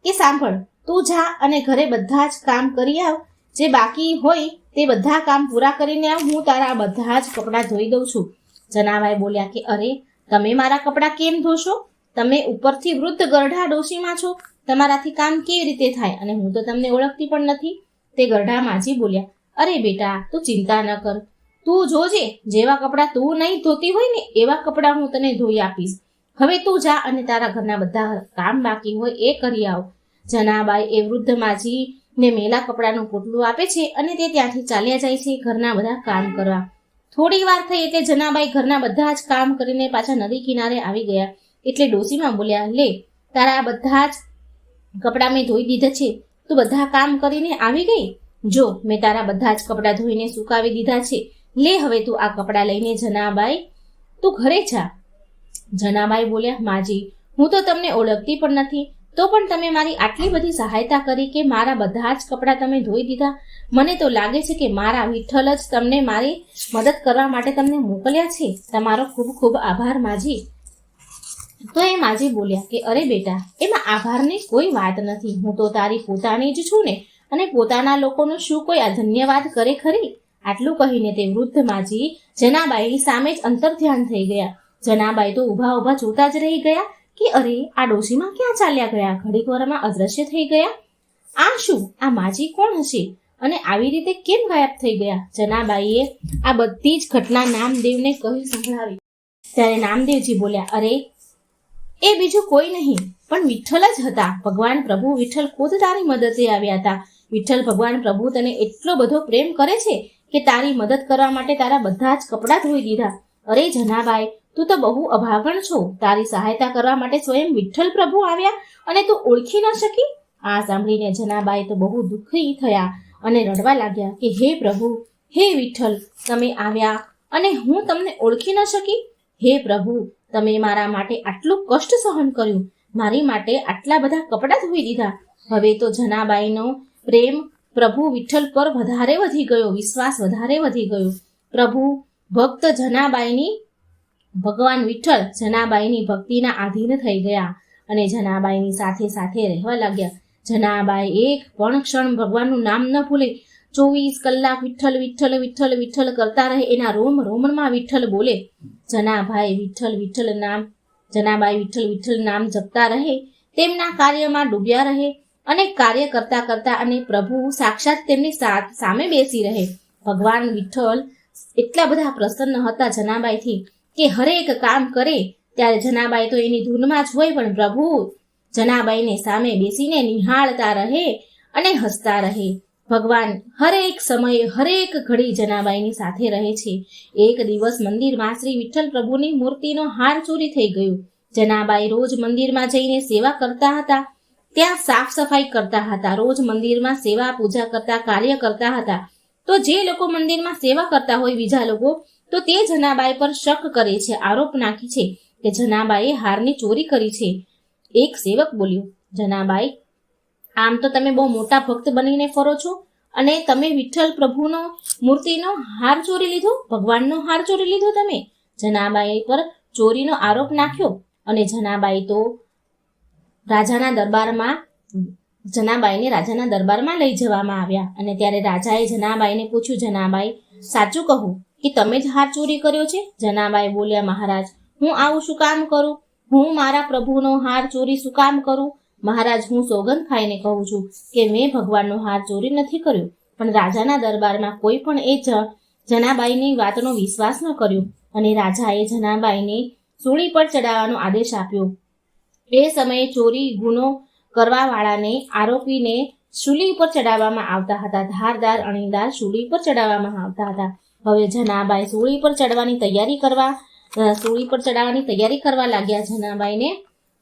કે સાંભળ, તું જા અને ઘરે બધા જ કામ કરી આવ, જે બાકી હોય તે બધા કામ પૂરા કરીને આવ, હું તારા બધા જ કપડાં ધોઈ દઉં છું. જનાબાઈ બોલ્યા કે અરે, તમે મારા કપડાં કેમ ધોશો? તમે ઉપરથી વૃદ્ધ ગરઢા ડોશીમાં છો, તમારાથી કામ કેવી રીતે થાય? અને હું તો તમને ઓળખતી પણ નથી. તે ગરઢા માજી બોલ્યા, અરે બેટા, તું ચિંતા ન કર, તું જોજે, જેવા કપડાં તું નહીં ધોતી હોય ને એવા કપડાં હું તને ધોઈ આપીશ. હવે તું જા અને તારા ઘરના બધા કામ બાકી હોય એ કરી આવ. જનાબાઈ એ વૃદ્ધ માજીને મેલા કપડાનું પોટલું આપે છે અને તે ત્યાંથી ચાલ્યા જાય છે ઘરના બધા કામ કરવા. થોડી વાર થઈ એટલે જનાબાઈ ઘરના બધા જ કામ કરીને પાછા નદી કિનારે આવી ગયા. એટલે ડોશીમાં બોલ્યા, લે, તારા બધા જ કપડાં મેં ધોઈ દીધા છે, તું બધા કામ કરીને આવી ગઈ? જો, મેં તારા બધા જ કપડાં ધોઈને સુકાવી દીધા છે. લે, હવે તું આ કપડાં લઈને જનાબાઈ તું ઘરે જા. જનાબાઈ બોલ્યા, માજી, હું તો તમને ઓળખતી પણ નથી, તો પણ તમે મારી આટલી બધી સહાયતા કરી કે મારા બધા જ કપડાં તમે ધોઈ દીધા. મને તો લાગે છે કે મારા વિઠ્ઠલ જ તમને મારી મદદ કરવા માટે તમને મોકલ્યા છે. તમારો ખૂબ ખૂબ આભાર માજી. તો એ માજી બોલ્યા કે અરે બેટા, એમાં આભારની કોઈ વાત નથી, હું તો તારી પોતાની જ છું ને, અને પોતાના લોકોનો શું કોઈ આ ધન્યવાદ કરે ખરી? આટલું કહીને તે વૃદ્ધ માજી જનાબાઈની સામે જ અંતર્ધ્યાન થઈ ગયા. જનાબાઈ તો ઊભા જોતા જ રહી ગયા કે અરે, આ ડોશીમાં ક્યાં ચાલ્યા ગયા? ઘડીક વારમાં અદ્રશ્ય થઈ ગયા. આ શું? આ માજી કોણ હશે અને આવી રીતે કેમ ગાયબ થઈ ગયા? જનાબાઈએ આ બધી જ ઘટના નામદેવને કહી સંભળાવી. ત્યારે નામદેવજી બોલ્યા, અરે, એ બીજું કોઈ નહીં પણ વિઠ્ઠલ જ હતા. ભગવાન પ્રભુ વિઠ્ઠલ ખુદ તારી મદદે આવ્યા હતા. વિઠ્ઠલ ભગવાન પ્રભુ તને એટલો બધો પ્રેમ કરે છે કે તારી મદદ કરવા માટે તારા બધા જ કપડાં ધોઈ દીધા. અરે જનાબાઈ, તું તો બહુ અભાગણ છો. તારી સહાયતા કરવા માટે સ્વયં વિઠ્ઠલ પ્રભુ આવ્યા અને તું ઓળખી ન શકી? આ સાંભળીને જનાબાઈ તો બહુ દુઃખી થયા અને રડવા લાગ્યા કે હે પ્રભુ, હે વિઠ્ઠલ, તમે આવ્યા અને હું તમને ઓળખી ન શકી. હે પ્રભુ, તમે મારા માટે આટલું કષ્ટ સહન કર્યું, મારી માટે આટલા બધા કપડાં ધોઈ દીધા. હવે તો જનાબાઈનો પ્રેમ પ્રભુ વિઠ્ઠલ પર વધારે વધી ગયો, વિશ્વાસ વધારે વધી ગયો. પ્રભુ ભક્ત જનાબાઈની ભગવાન વિઠ્ઠલ જનાબાઈની ભક્તિના આધીન થઈ ગયા અને જનાબાઈની સાથે સાથે રહેવા લાગ્યા. જનાબાઈ એક પણ ક્ષણ ભગવાનનું નામ ન ભૂલે, 24 કલાક વિઠ્ઠલ વિઠ્ઠલ વિઠ્ઠલ વિઠ્ઠલ કરતા રહે. એના રોમ રોમમાં વિઠ્ઠલ બોલે. જનાબાઈ વિઠ્ઠલ વિઠ્ઠલ નામ જપતા રહે, તેમના કાર્યમાં ડૂબ્યા રહે અને કાર્ય કરતા કરતા અને પ્રભુ સાક્ષાત તેમની સામે બેસી રહે. ભગવાન વિઠ્ઠલ એટલા બધા પ્રસન્ન હતા જનાબાઈથી કે હરેક કામ કરે ત્યારે જનાબાઈ તો એની ધૂનમાં જ હોય, પણ પ્રભુ જનાબાઈને સામે બેસીને નિહાળતા રહે અને હસતા રહે. ભગવાન હરેક સમયે હરેક ઘડી જનાબાઈની સાથે રહે છે. એક દિવસ મંદિરમાં શ્રી વિઠ્ઠલ પ્રભુની મૂર્તિનો હાર ચોરી થઈ ગયો. જનાબાઈ રોજ મંદિરમાં જઈને સેવા કરતા હતા, ત્યાં સાફ સફાઈ કરતા હતા, રોજ મંદિરમાં સેવા પૂજા કરતા કાર્ય કરતા હતા. તો જે લોકો મંદિરમાં સેવા કરતા હોય બીજા લોકો, તો તે જનાબાઈ પર શક કરે છે, આરોપ નાખે છે કે જનાબાઈએ હારની ચોરી કરી છે. એક સેવક બોલ્યો, જનાબાઈ, આમ તો તમે બહુ મોટા ભક્ત બનીને ફરો છો અને તમે વિઠ્ઠલ પ્રભુનો મૂર્તિનો હાર ચોરી લીધો, ભગવાનનો હાર ચોરી લીધો તમે. જનાબાઈ પર ચોરીનો આરોપ નાખ્યો અને જનાબાઈને રાજાના દરબારમાં લઈ જવામાં આવ્યા. અને ત્યારે રાજાએ જનાબાઈને પૂછ્યું, જનાબાઈ, સાચું કહો કે તમે જ હાર ચોરી કર્યો છે? જનાબાઈ બોલ્યા, મહારાજ, હું આવું શું કામ કરું? હું મારા પ્રભુનો હાર ચોરી શું કામ કરું? મહારાજ, હું સોગંદ ખાઈને કહું છું કે મેં ભગવાનનો હાર ચોરી નથી કર્યો, પણ રાજાના દરબારમાં કોઈ પણ એ જનાબાઈની વાતનો વિશ્વાસ ન કર્યો અને રાજાએ જનાબાઈને સૂળી પર ચડાવવાનો આદેશ આપ્યો. એ સમયે ચોરી ગુનો કરવાવાળાને આરોપીને શૂલી ઉપર ચડાવવામાં આવતા હતા. ધારદાર અણીદાર શૂલી પર ચડાવવામાં આવતા હતા. હવે જનાબાઈ સૂળી પર ચડાવવાની તૈયારી કરવા લાગ્યા. જનાબાઈને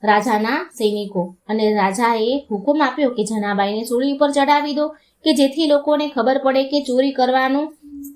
રાજાના સૈનિકો અને રાજાએ હુકમ આપ્યો કે જનાબાઈને સૂળી ઉપર ચડાવી દો, કે જેથી લોકોને ખબર પડે કે ચોરી કરવાનું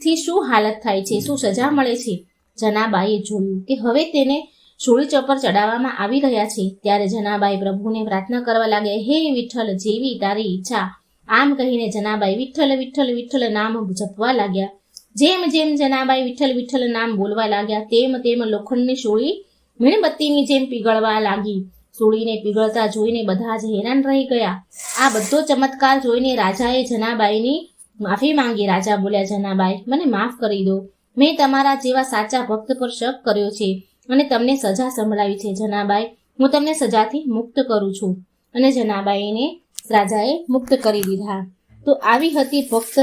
થી શું હાલત થાય છે, શું સજા મળે છે. જનાબાઈએ જોયું કે હવે તેને સૂળી પર ચડાવવામાં આવી રહ્યા છે. ત્યારે જનાબાઈ પ્રભુને પ્રાર્થના કરવા લાગ્યા, હે વિઠ્ઠલ, જેવી તારી ઈચ્છા. આમ કહીને જનાબાઈ વિઠ્ઠલ વિઠ્ઠલ વિઠ્ઠલ નામ જપવા લાગ્યા. જેમ જેમ જનાબાઈ વિઠ્ઠલ વિઠ્ઠલ નામ બોલવા લાગ્યા તેમ તેમ લોખંડની સૂળી મીણબત્તીની જેમ પીગળવા લાગી. સૂળીને પીગળતા જોઈને બધા જ હેરાન રહી ગયા. આ બધો ચમત્કાર જોઈને રાજાએ જનાબાઈની માફી માંગી. રાજા બોલ્યા, જનાબાઈ, મને માફ કરી દો. મેં તમારા જેવા સાચા ભક્ત પર શક કર્યો છે અને તમને સજા સંભળાવી છે. જનાબાઈ, હું તમને સજાથી મુક્ત કરું છું. અને જનાબાઈને રાજાએ મુક્ત કરી દીધા. તો આવી હતી ભક્ત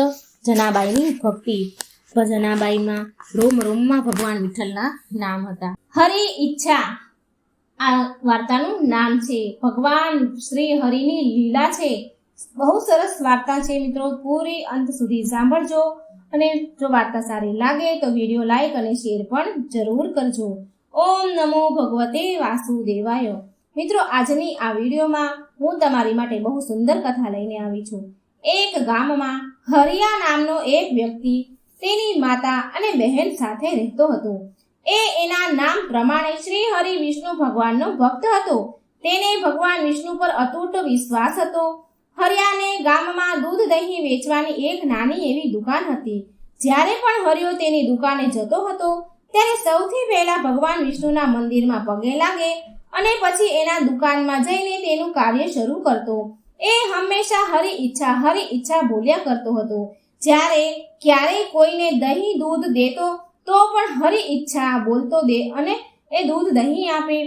જનાબાઈની ભક્તિ. જનાબાઈમાં રોમ રોમમાં ભગવાન વિઠ્ઠલના નામ હતા. હરિ ઈચ્છા આ વાર્તાનું નામ છે. ભગવાન શ્રી હરિની લીલા છે. બહુ સરસ વાર્તા છે મિત્રો, પૂરી અંત સુધી સાંભળજો. અને જો વાર્તા સારી લાગે તો વિડીયો લાઈક અને શેર પણ જરૂર કરજો. ઓમ નમો ભગવતે વાસુદેવાય. મિત્રો, આજની આ વિડીયોમાં હું તમારી માટે બહુ સુંદર કથા લઈને આવી છું. એક ગામમાં હરિયા નામનો એક વ્યક્તિ તેની માતા અને બહેન સાથે રહેતો હતો. એના નામ પ્રમાણે શ્રી હરિ વિષ્ણુ ભગવાનનો ભક્ત હતો. તેને ભગવાન વિષ્ણુ પર અતૂટ વિશ્વાસ હતો. હરિયાને ગામમાં દૂધ દહીં વેચવાની એક નાની એવી દુકાન હતી. જ્યારે પણ હરિયો તેની દુકાને જતો હતો ત્યારે સૌથી પહેલા ભગવાન વિષ્ણુના મંદિરમાં પગે લાગે અને પછી એના દુકાનમાં જઈને તેનું કાર્ય શરૂ કરતો. એ હંમેશા હરિ ઈચ્છા બોલ્યા કરતો હતો. જ્યારે ક્યારેય કોઈને દહીં દૂધ દેતો તો પણ હરિ ઈચ્છા બોલતો દે અને એ દૂધ દહીં આપે.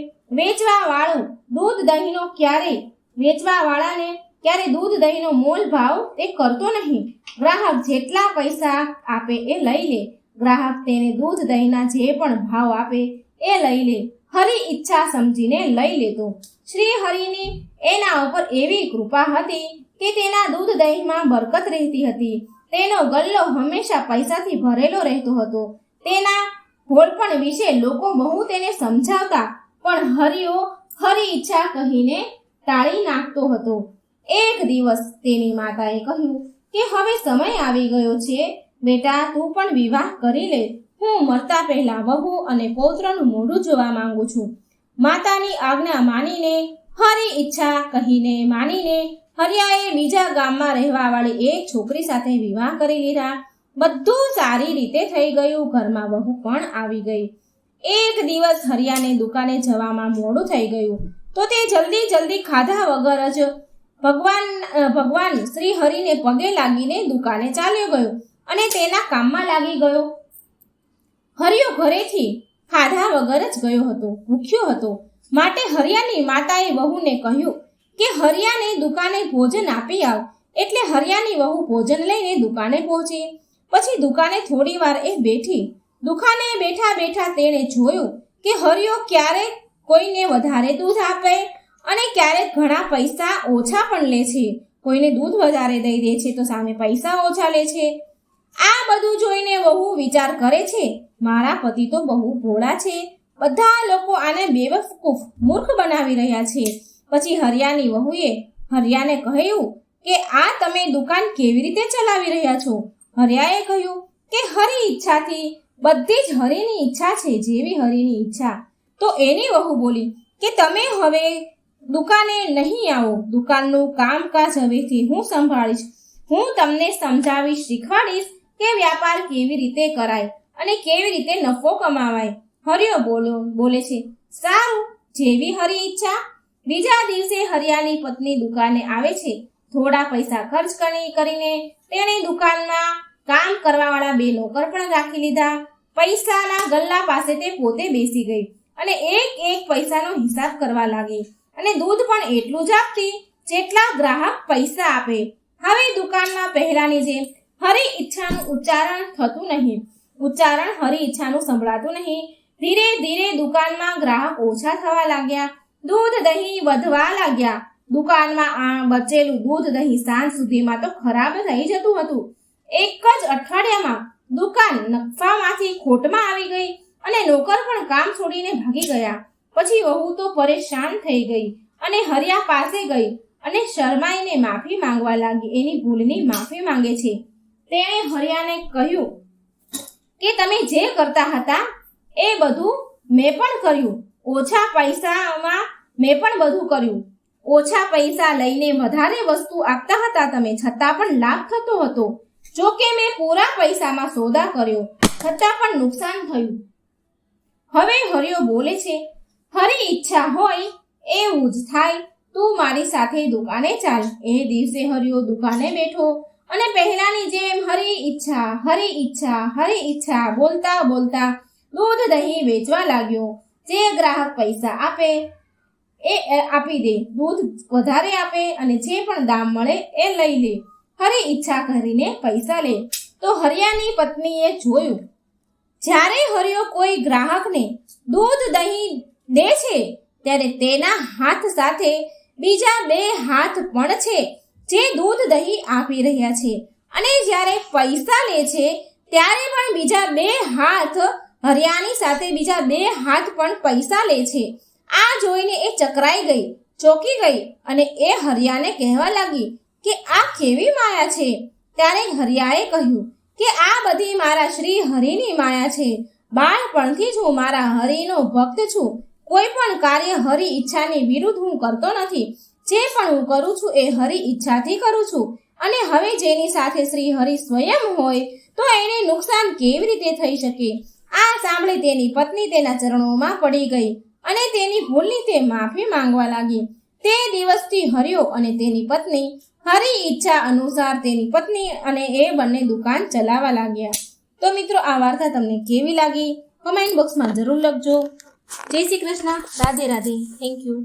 વેચવાવાળાને ક્યારે દૂધ દહીંનો મોલ ભાવ તે કરતો નહીં. ગ્રાહક જેટલા પૈસા આપે એ લઈ લે. ગ્રાહક તેને દૂધ દહીંના જે પણ ભાવ આપે એ લઈ લે. હરિ ઈચ્છા સમજીને લઈ લેતો. શ્રી હરિની એના ઉપર એવી કૃપા હતી કે તેના દૂધ દહીંમાં બરકત રહેતી હતી. તેનો ગલ્લો હંમેશા પૈસાથી ભરેલો રહેતો હતો. તેના ભોળપણ વિશે લોકો બહુ તેને સમજાવતા, પણ હરિયો હરિ ઈચ્છા કહીને ટાળી નાખતો હતો. એક દિવસ તેની માતાએ કહ્યું કે હવે સમય આવી ગયો છે, બેટા તું પણ વિવાહ કરી લે. હું મરતા પહેલા વહુ અને પૌત્રનું મોઢું જોવા માંગુ છું. માતાની આજ્ઞા માનીને હરિયાએ બીજા ગામમાં રહેવાવાળી એક છોકરી સાથે વિવાહ કરી લીધા. બધું સારી રીતે થઈ ગયું. ઘરમાં વહુ પણ આવી ગઈ. એક દિવસ હરિયાને દુકાને જવામાં મોડું થઈ ગયું તો તે જલ્દી ખાધા વગર જ ભગવાન શ્રી હરિને પગે લાગીને દુકાને ચાલ્યો ગયો અને તેના કામમાં લાગી ગયો. હરિયો ઘરેથી ખાધા વગર જ ગયો હતો, ભૂખ્યો હતો. માટે હરિયાની માતાએ વહુને કહ્યું કે હરિયાને દુકાને ભોજન આપી આવ. એટલે હરિયાની વહુ ભોજન લઈને દુકાને પહોંચી. પછી દુકાને થોડી વાર એ બેઠી. દુકાને બેઠા તેણે જોયું કે હરિયો ક્યારેક કોઈને વધારે દૂધ આપે અને ક્યારેક ઘણા પૈસા ઓછા પણ લે છે. કોઈને દૂધ વધારે દઈ દે છે તો સામે પૈસા ઓછા લે છે. આ બધું જોઈને વહુ વિચાર કરે છે, મારા પતિ તો બહુ ભોળા છે. બધા લોકો આને બેવકૂફ મૂર્ખ બનાવી રહ્યા છે. પછી હરિયાની વહુએ હરિયાને કહ્યું કે આ તમે દુકાન કેવી રીતે ચલાવી રહ્યા છો? હરિયાએ કહ્યું કે હરિ ઈચ્છાથી, બધી જ હરિની ઈચ્છા છે. જેવી હરિની ઈચ્છા. તો એની વહુ બોલી કે તમે હવે દુકાને નહીં આવો. દુકાનનું કામકાજ હવેથી હું સંભાળીશ. હું તમને સમજાવીશ, શીખવાડીશ કે વ્યાપાર કેવી રીતે કરાય અને કેવી રીતે નફો કમાવાય. હરિયો બોલે છે, સારું, જેવી હરિ ઈચ્છા. બીજા દિવસે હરિયાની પત્ની દુકાને આવે છે. થોડા પૈસા ખર્ચ કરીને તેણે દુકાનમાં કામ કરવાવાળા 2 નોકર પણ રાખી લીધા. પૈસાના ગલ્લા પાસે તે પોતે બેસી ગઈ અને એક પૈસાનો હિસાબ કરવા લાગી અને દૂધ પણ એટલું જ આપતી જેટલા ગ્રાહક પૈસા આપે. હવે દુકાનમાં પહેલાની જેમ હરિ ઈચ્છાનું ઉચ્ચારણ થતું નહીં. ઉચ્ચારણ હરી ઈચ્છાનું સંભળાતું નહીં. ધીરે ધીરે દુકાનમાં ગ્રાહક ઓછા થવા લાગ્યા. દૂધ દહીં વધવા લાગ્યા. દુકાનમાં બચેલું દૂધ દહીં સાંજ સુધીમાં તો ખરાબ થઈ જતું હતું. એક જ અઠવાડિયામાં દુકાન નફામાંથી ખોટમાં આવી ગઈ અને નોકર પણ કામ છોડીને ભાગી ગયા. પછી વહુ તો પરેશાન થઈ ગઈ અને હરિયા પાસે ગઈ અને શરમાઈને માફી માંગવા લાગી. એની ભૂલની માફી માંગે છે. તેણે હરિયાને કહ્યું કે તમે જે કરતા હતા એ બધું મેં પણ કર્યું. ઓછા પૈસામાં મેં પણ બધું કર્યું. ઓછા પૈસા લઈને વધારે વસ્તુ આપતા હતા તમે, છતાં પણ લાભ થતો હતો. જો કે મેં પૂરા પૈસામાં સોદા કર્યો, છતાં પણ નુકસાન થયું. હવે હરિયો બોલે છે, હરી ઈચ્છા હોય એવું જ થાય. તું મારી સાથે દુકાને ચાલ. એ દિવસે હરિયો દુકાને બેઠો અને પહેલાની જેમ હરી ઈચ્છા, હરી ઈચ્છા, હરી ઈચ્છા બોલતા બોલતા દૂધ દહીં વેચવા લાગ્યો. જે ગ્રાહક પૈસા આપે એ આપી દે, દૂધ વધારે આપે અને જે પણ દામ મળે એ લઈ લે. હરી ઈચ્છા કરીને પૈસા લે. તો હરિયાની પત્નીએ જોયું, જ્યારે હરિયો કોઈ ગ્રાહકને દૂધ દહીં દે છે ત્યારે તેના હાથ સાથે બીજા 2 હાથ પણ છે જે દૂધ દહીં આપી રહ્યા છે, અને જ્યારે પૈસા લે છે ત્યારે પણ બીજા 2 હાથ હરિયાની સાથે બીજા 2 હાથ પણ પૈસા લે છે. આ જોઈને એ ચકરાઈ ગઈ, ચોંકી ગઈ અને એ હરિયાને કહેવા લાગી કે આ કેવી માયા છે. ત્યારે હરિયાએ કહ્યું કે આ બધી મારા શ્રી હરિની માયા છે. બાળપણથી જ હું મારા હરિનો ભક્ત છું. કોઈ પણ કાર્ય હરિ ઈચ્છાની વિરુદ્ધ હું કરતો નથી. જે પણ હું કરું છું એ હરિ ઈચ્છાથી કરું છું. અને હવે જેની સાથે શ્રી હરિ સ્વયં હોય તો એને નુકસાન કેવી રીતે થઈ શકે? આ સાંભળી તેની પત્ની તેના ચરણોમાં પડી ગઈ અને તેની ભૂલની તે માફી માંગવા લાગી. તે દિવસથી હરિયો અને તેની પત્ની હરિ ઈચ્છા અનુસાર તેની પત્ની અને એ બંને દુકાન ચલાવવા લાગ્યા. તો મિત્રો, આ વાર્તા તમને કેવી લાગી કમેન્ટ બોક્સમાં જરૂર લખજો. જય શ્રી કૃષ્ણ. રાધે રાધે. Thank you.